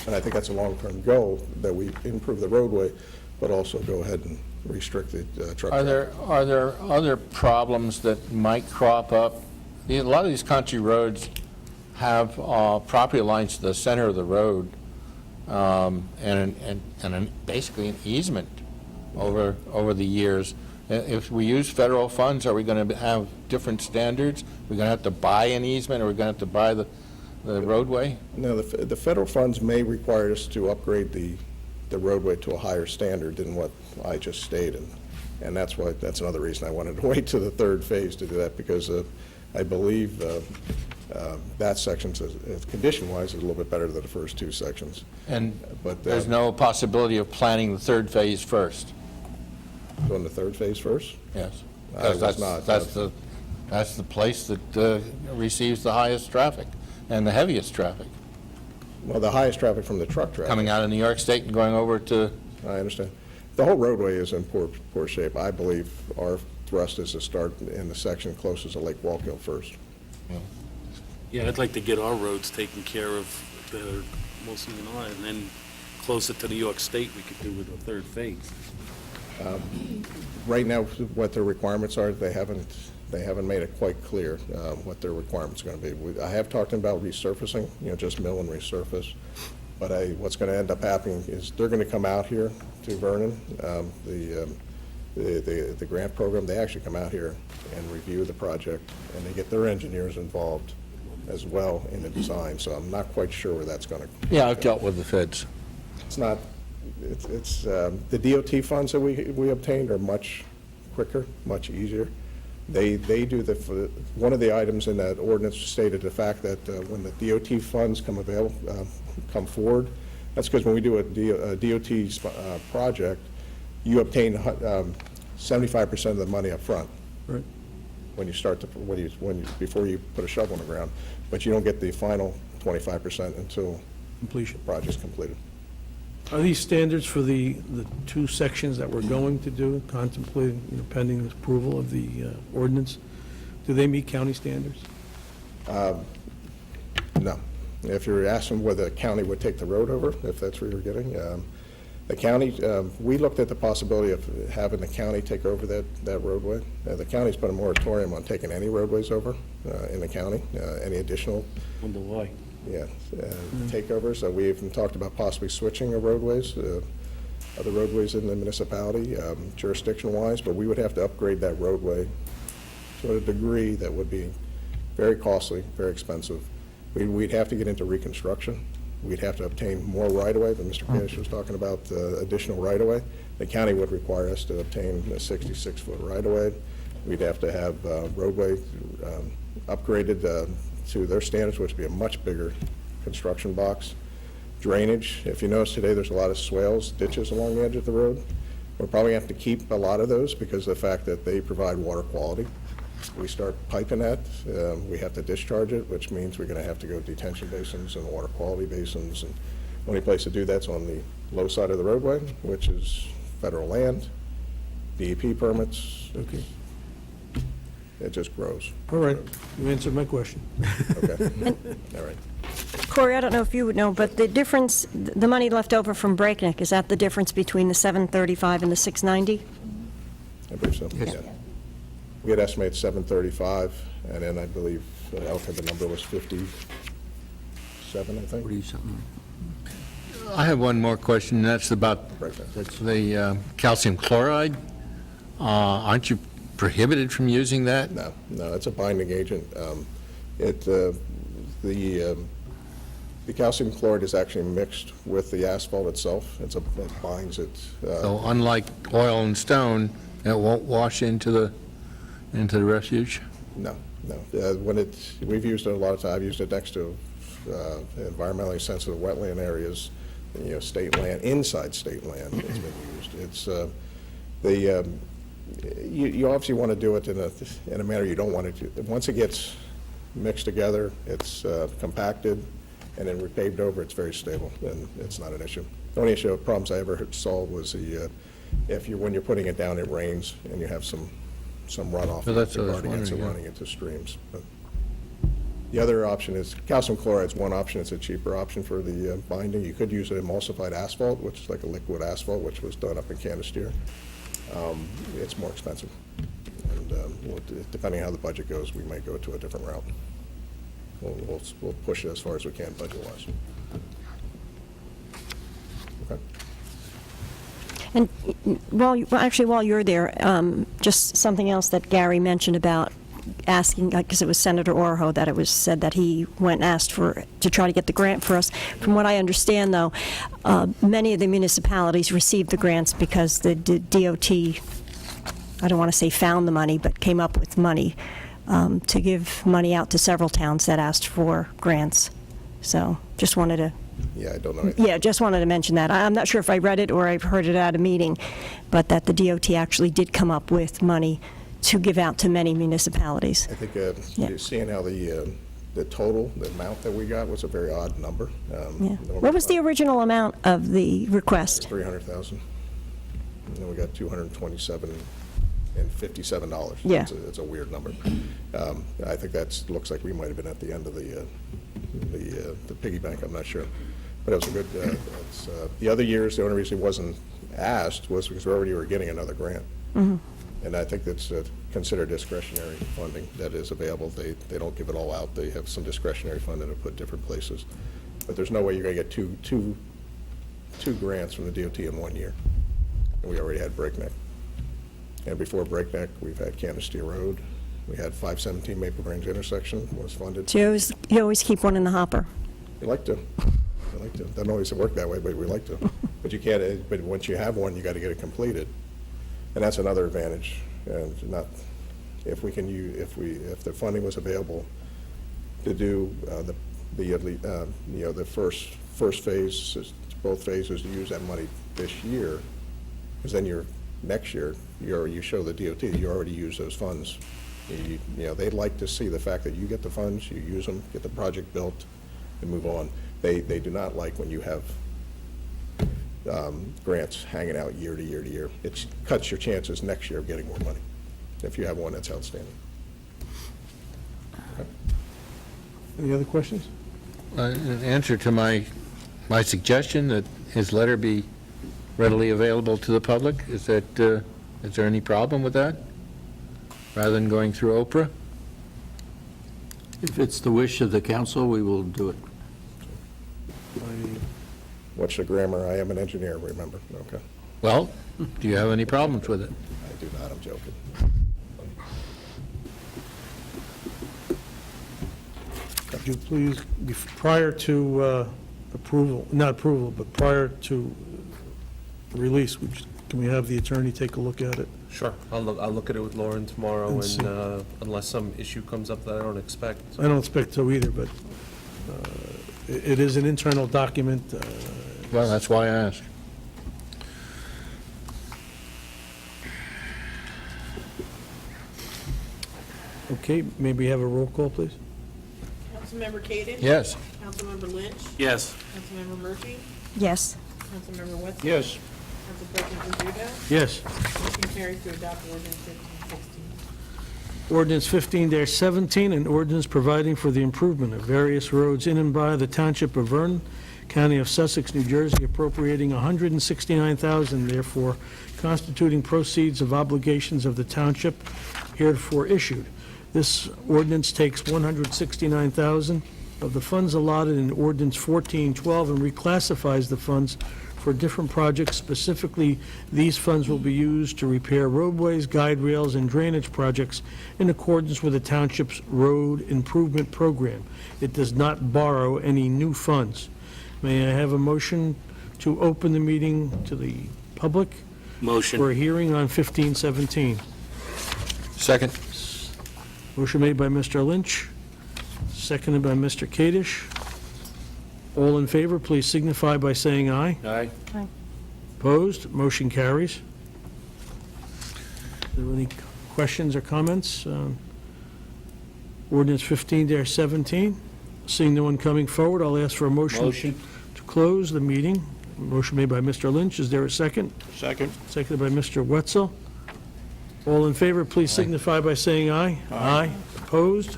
And I think that's a long-term goal, that we improve the roadway, but also go ahead and restrict the truck traffic. Are there other problems that might crop up? A lot of these country roads have property lines to the center of the road, and basically an easement over the years. If we use federal funds, are we going to have different standards? We're going to have to buy an easement, or we're going to have to buy the roadway? No, the federal funds may require us to upgrade the roadway to a higher standard than what I just stated. And that's another reason I wanted to wait to the third phase to do that, because I believe that section, condition-wise, is a little bit better than the first two sections. But there's no possibility of planning the third phase first? Doing the third phase first? Yes. I Because was not. that's the place that receives the highest traffic and the heaviest traffic, Well, the highest traffic from the truck traffic. coming out of New York State and going over to... I understand. The whole roadway is in poor shape. I believe our thrust is to start in the section closest to Lake Wallkill first. Yeah, I'd like to get our roads taken care of that are mostly in line, and then closer to New York State, we could do with a third phase. Right now, what their requirements are, they haven't made it quite clear what their requirements are going to be. I have talked to them about resurfacing, just mill and resurface. But what's going to end up happening is they're going to come out here to Vernon, the grant program. They actually come out here and review the project, and they get their engineers involved as well in the design. So I'm not quite sure where that's going to. Yeah, I've dealt with the feds. It's not. It's the DOT funds that we obtained are much quicker, much easier. They do one of the items in that ordinance stated the fact that when the DOT funds come forward, that's because when we do a DOT project, you obtain 75% of the money up front. Right. When you start before you put a shovel in the ground, but you don't get the final 25% until Completion. the project's completed. Are these standards for the two sections that we're going to do, contemplating, pending approval of the ordinance? Do they meet county standards? No. If you're asking whether the county would take the road over, if that's where you're getting, the county, we looked at the possibility of having the county take over that roadway. The county's put a moratorium on taking any roadways over in the county, any additional. Wonder why? Yeah, takeovers. So we even talked about possibly switching of roadways, other roadways in the municipality, jurisdiction-wise, but we would have to upgrade that roadway to a degree that would be very costly, very expensive. We'd have to get into reconstruction. We'd have to obtain more right-of-way, but Mr. Kanish was talking about additional right-of-way. The county would require us to obtain a 66-foot right-of-way. We'd have to have roadway upgraded to their standards, which would be a much bigger construction box. Drainage, if you notice today, there's a lot of swales, ditches along the edge of the road. We'll probably have to keep a lot of those because of the fact that they provide water quality. We start piping that, we have to discharge it, which means we're going to have to go detention basins and water quality basins. And the only place to do that's on the low side of the roadway, which is federal land, DEP permits. Okay. It just grows. All right, you answered my question. Okay. All right. Corey, I don't know if you would know, but the difference, the money left over from Breakneck, is that the difference between the 735 and the 690? I believe so, Yes. yeah. We had estimated 735, and then I believe Elka, the number was 57, I think. 40-something. I have one more question, and that's about the calcium chloride. Aren't you prohibited from using that? No, it's a binding agent. The calcium chloride is actually mixed with the asphalt itself. It binds it. So unlike oil and stone, it won't wash into the refuge? No. We've used it a lot of times. I've used it next to environmentally sensitive wetland areas, state land, inside state land it's been used. You obviously want to do it in a manner you don't want to do. Once it gets mixed together, it's compacted, and then repaved over, it's very stable, and it's not an issue. The only problems I ever solved was when you're putting it down, it rains, and you have some runoff. Well, that's what I was regarding it, so wondering, yeah. running into streams. But the other option is, calcium chloride is one option. It's a cheaper option for the binding. You could use an emulsified asphalt, which is like a liquid asphalt, which was done up in Canistere. It's more expensive. And depending on how the budget goes, we might go to a different route. We'll push it as far as we can budget-wise. Okay. And while you're there, just something else that Gary mentioned about asking, because it was Senator Orho that it was said that he went and asked to try to get the grant for us. From what I understand, though, many of the municipalities received the grants because the DOT, I don't want to say found the money, but came up with money to give money out to several towns that asked for grants. So just wanted to... Yeah, I don't know anything. Yeah, just wanted to mention that. I'm not sure if I read it or I've heard it at a meeting, but that the DOT actually did come up with money to give out to many municipalities. I think seeing how the total, the amount that we got was a very odd number. Yeah. What was the original amount of the request? 300,000. And then we got $227 and $57. Yeah. It's a weird number. I think looks like we might have been at the end of the piggy bank, I'm not sure. But it was a good, the other years, the only reason it wasn't asked was because we already were getting another grant. Mm-hmm. And I think that's considered discretionary funding that is available. They don't give it all out. They have some discretionary funding to put different places. But there's no way you're going to get two grants from the DOT in 1 year. And we already had Breakneck. And before Breakneck, we've had Canistere Road. We had 517 Maple Branch intersection was funded. So you always keep one in the hopper. We like to. Doesn't always work that way, but we like to. But you can't. But once you have one, you got to get it completed. And that's another advantage, and if the funding was available to do the first phase, both phases, to use that money this year, because then next year you show the DOT you already used those funds. They'd like to see the fact that you get the funds, you use them, get the project built, and move on. They do not like when you have grants hanging out year to year to year. It cuts your chances next year of getting more money, if you have one that's outstanding. Okay. Any other questions? In answer to my suggestion that his letter be readily available to the public, is there any problem with that, rather than going through Oprah? If it's the wish of the council, we will do it. Watch the grammar. I am an engineer, remember? Okay. Well, do you have any problems with it? I do not. I'm joking. Could you please, prior to not approval, but prior to release, can we have the attorney take a look at it? Sure. I'll look at it with Lauren tomorrow, And see. and unless some issue comes up that I don't expect. I don't expect so either, but it is an internal document. Well, that's why I asked. Okay, maybe have a roll call, please? Councilmember Kaden? Yes. Councilmember Lynch? Yes. Councilmember Murphy? Yes. Councilmember Wetzel? Yes. Council President Rizzuto? Yes. Motion carries to adopt ordinance 1516. Ordinance 15-17, an ordinance providing for the improvement of various roads in and by the Township of Vernon, County of Sussex, New Jersey, appropriating $169,000, therefore constituting proceeds of obligations of the township, heretofore issued. This ordinance takes $169,000 of the funds allotted in Ordinance 1412 and reclassifies the funds for different projects. Specifically, these funds will be used to repair roadways, guide rails, and drainage projects in accordance with the township's road improvement program. It does not borrow any new funds. May I have a motion to open the meeting to the public Motion. for a hearing on 1517? Second. Motion made by Mr. Lynch, seconded by Mr. Kadesh. All in favor, please signify by saying aye. Aye. Opposed? Motion carries. Are there any questions or comments? Ordinance 15-17. Seeing no one coming forward, I'll ask for a motion Motion. to close the meeting. Motion made by Mr. Lynch. Is there a second? Second. Seconded by Mr. Wetzel. All in favor, please signify by saying aye. Aye. Opposed?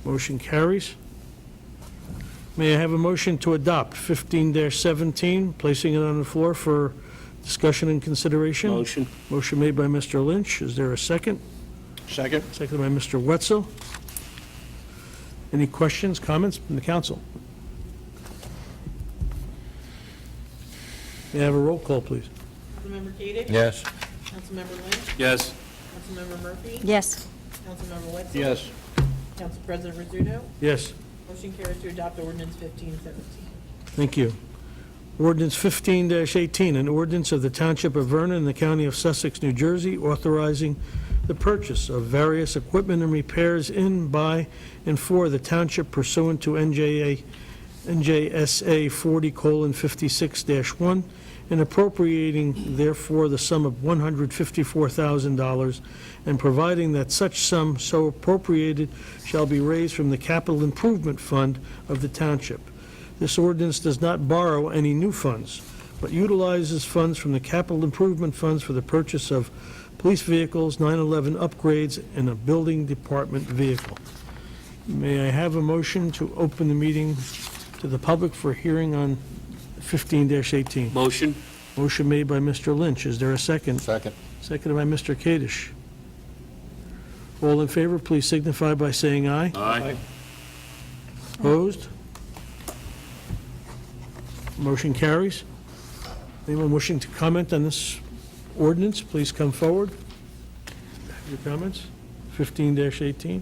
Motion carries. May I have a motion to adopt 15-17, placing it on the floor for discussion and consideration? Motion. Motion made by Mr. Lynch. Is there a second? Second. Seconded by Mr. Wetzel. Any questions, comments from the council? May I have a roll call, please? Councilmember Kadesh? Yes. Councilmember Lynch? Yes. Councilmember Murphy? Yes. Councilmember Wetzel? Yes. Council President Rizzuto? Yes. Motion carries to adopt ordinance 1517. Thank you. Ordinance 15-18, an ordinance of the Township of Vernon in the County of Sussex, New Jersey, authorizing the purchase of various equipment and repairs in, by, and for the township pursuant to NJSA 40:56-1, and appropriating therefore the sum of $154,000, and providing that such sum so appropriated shall be raised from the capital improvement fund of the township. This ordinance does not borrow any new funds, but utilizes funds from the capital improvement funds for the purchase of police vehicles, 911 upgrades, and a building department vehicle. May I have a motion to open the meeting to the public for hearing on 15-18? Motion. Motion made by Mr. Lynch. Is there a second? Second. Seconded by Mr. Kadesh. All in favor, please signify by saying aye. Aye. Opposed? Motion carries. Anyone wishing to comment on this ordinance, please come forward. Your comments? 15-18.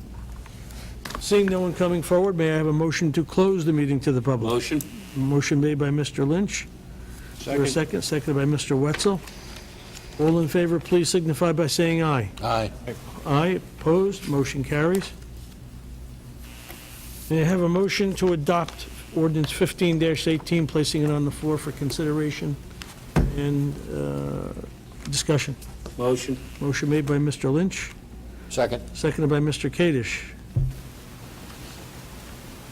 Seeing no one coming forward, may I have a motion to close the meeting to the public? Motion. Motion made by Mr. Lynch. Is there a second? Seconded by Mr. Wetzel. All in favor, please signify by saying aye. Aye. Aye. Opposed? Motion carries. May I have a motion to adopt ordinance 15-18, placing it on the floor for consideration and discussion? Motion. Motion made by Mr. Lynch, Second. seconded by Mr. Kadesh.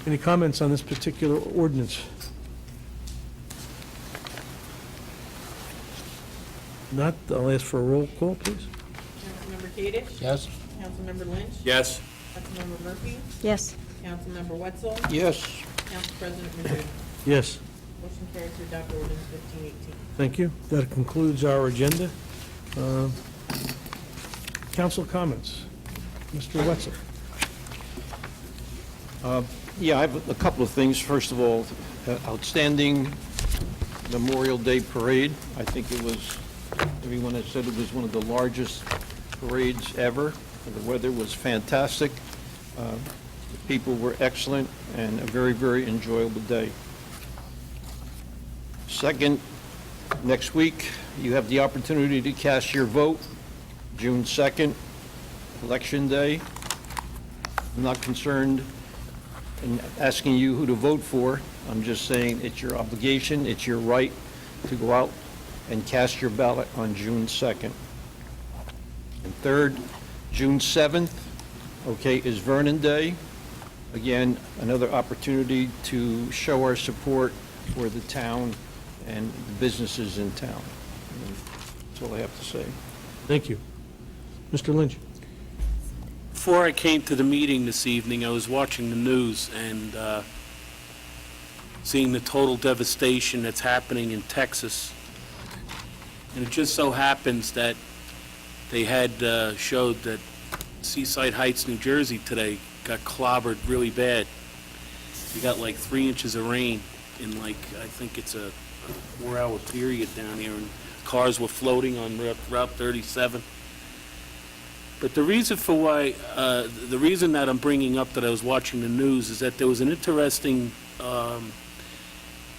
Any comments on this particular ordinance? Not, I'll ask for a roll call, please. Councilmember Kadesh? Yes. Councilmember Lynch? Yes. Councilmember Murphy? Yes. Councilmember Wetzel? Yes. Council President Rizzuto? Yes, Motion carries to adopt ordinance 1518. thank you. That concludes our agenda. Council comments. Mr. Wetzel. Yeah, I have a couple of things. First of all, outstanding Memorial Day parade. I think it was, everyone has said it was one of the largest parades ever. The weather was fantastic. The people were excellent, and a very, very enjoyable day. Second, next week, you have the opportunity to cast your vote, June 2nd, Election Day. I'm not concerned in asking you who to vote for. I'm just saying it's your obligation, it's your right to go out and cast your ballot on June 2nd. And third, June 7th, okay, is Vernon Day. Again, another opportunity to show our support for the town and the businesses in town. And that's all I have to say. Thank you. Mr. Lynch. Before I came to the meeting this evening, I was watching the news and seeing the total devastation that's happening in Texas. And it just so happens that they had showed that Seaside Heights, New Jersey today got clobbered really bad. We got like 3 inches of rain in like, I think it's a 4-hour period down here, and cars were floating on Route 37. But the reason for why, the reason that I'm bringing up that I was watching the news is that there was an interesting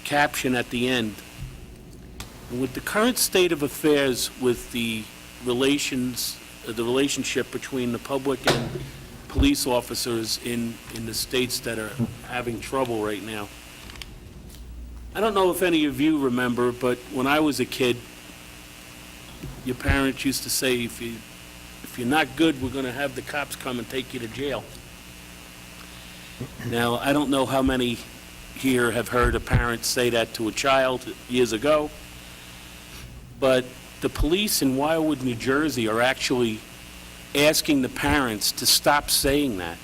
caption at the end. With the current state of affairs with the relationship between the public and police officers in the states that are having trouble right now. I don't know if any of you remember, but when I was a kid, your parents used to say, if you're not good, we're going to have the cops come and take you to jail. Now, I don't know how many here have heard a parent say that to a child years ago, but the police in Wildwood, New Jersey are actually asking the parents to stop saying that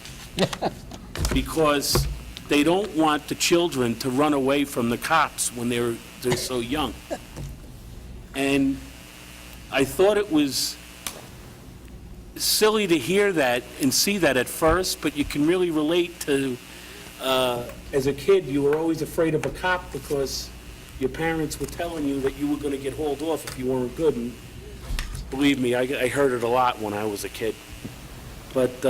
because they don't want the children to run away from the cops when they're so young. And I thought it was silly to hear that and see that at first, but you can really relate to, as a kid, you were always afraid of a cop because your parents were telling you that you were going to get hauled off if you weren't good. And believe me, I heard it a lot when I was a kid. But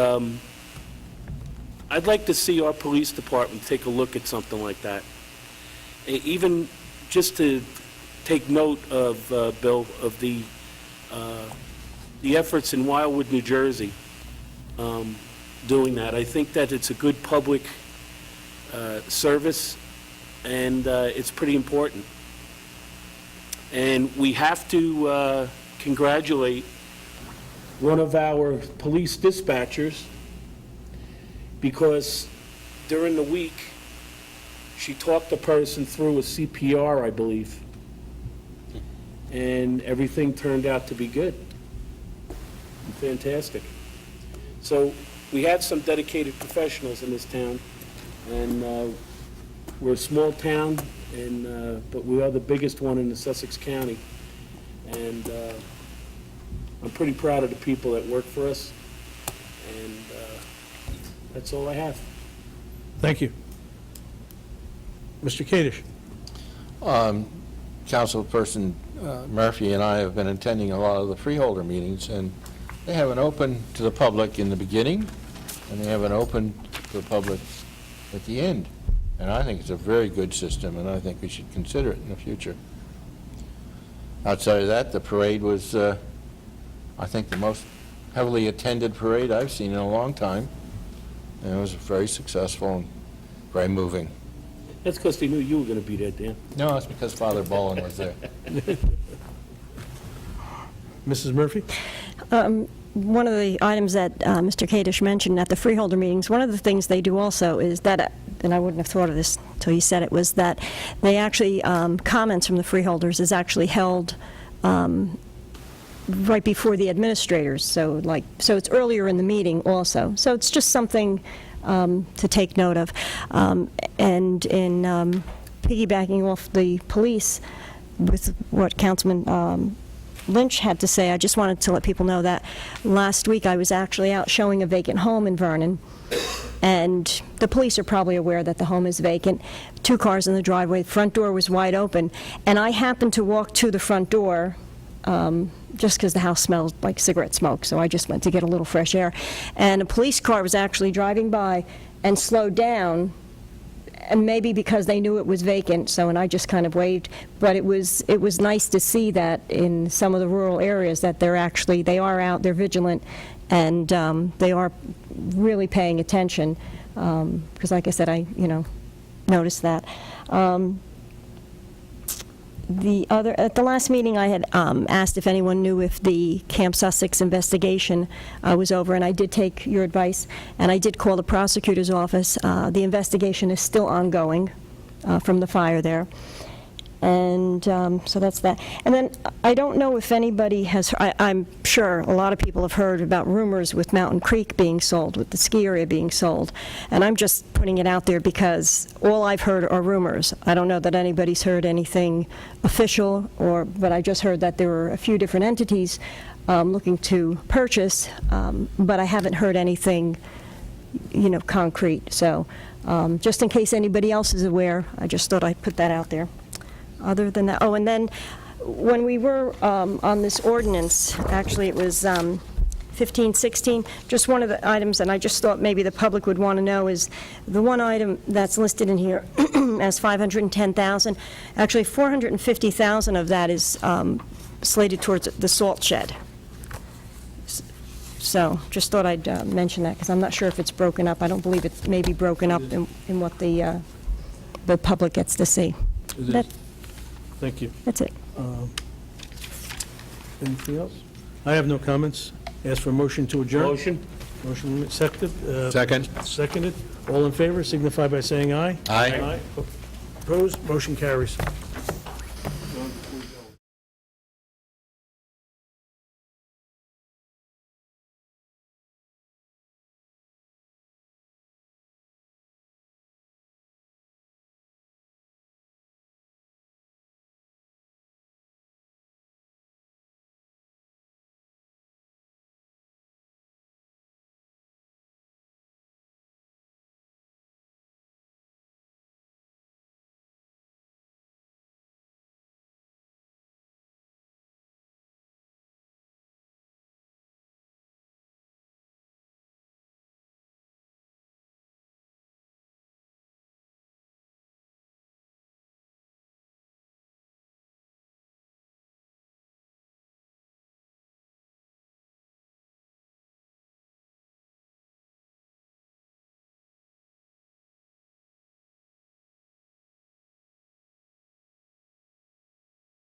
I'd like to see our police department take a look at something like that. Even just to take note of, Bill, of the efforts in Wildwood, New Jersey, doing that. I think that it's a good public service, and it's pretty important. And we have to congratulate One of our police dispatchers, because during the week, she talked the person through a CPR, I believe, and everything turned out to be good. Fantastic. So we have some dedicated professionals in this town, and we're a small town, and but we are the biggest one in the Sussex County, and I'm pretty proud of the people that work for us, and that's all I have. Thank you. Mr. Kadesh. Councilperson Murphy and I have been attending a lot of the freeholder meetings, and they have an open to the public in the beginning, and they have an open to the public at the end. And I think it's a very good system, and I think we should consider it in the future. Outside of that, the parade was, I think, the most heavily attended parade I've seen in a long time, and it was very successful and very moving. That's because they knew you were going to be there, Dan. No, it's because Father Boland was there. Mrs. Murphy? One of the items that Mr. Kadesh mentioned at the freeholder meetings, one of the things they do also is that, and I wouldn't have thought of this until you said it, was that they actually, comments from the freeholders is actually held right before the administrators, so it's earlier in the meeting also. So it's just something to take note of. And in piggybacking off the police with what Councilman Lynch had to say, I just wanted to let people know that last week I was actually out showing a vacant home in Vernon, and the police are probably aware that the home is vacant. 2 cars in the driveway, the front door was wide open, and I happened to walk to the front door just because the house smelled like cigarette smoke, so I just went to get a little fresh air. And a police car was actually driving by and slowed down, and maybe because they knew it was vacant, so, and I just kind of waved, but it was nice to see that in some of the rural areas that they are out, they're vigilant, and they are really paying attention, because like I said, I noticed that. At the last meeting, I had asked if anyone knew if the Camp Sussex investigation was over, and I did take your advice, and I did call the prosecutor's office. The investigation is still ongoing from the fire there. And so that's that. And then I don't know if anybody has, I'm sure a lot of people have heard about rumors with Mountain Creek being sold, with the ski area being sold. And I'm just putting it out there because all I've heard are rumors. I don't know that anybody's heard anything official, but I just heard that there were a few different entities looking to purchase, but I haven't heard anything, concrete. So just in case anybody else is aware, I just thought I'd put that out there. Other than that, and then when we were on this ordinance, actually it was 1516, just one of the items, and I just thought maybe the public would want to know, is the one item that's listed in here as 510,000, actually 450,000 of that is slated towards the salt shed. So just thought I'd mention that, because I'm not sure if it's broken up. I don't believe it may be broken up in what the public gets to see. Thank you. That's it. Anything else? I have no comments. Ask for a motion to adjourn. Motion? Motion accepted. Second. Seconded. All in favor signify by saying aye. Aye. Opposed? Motion carries.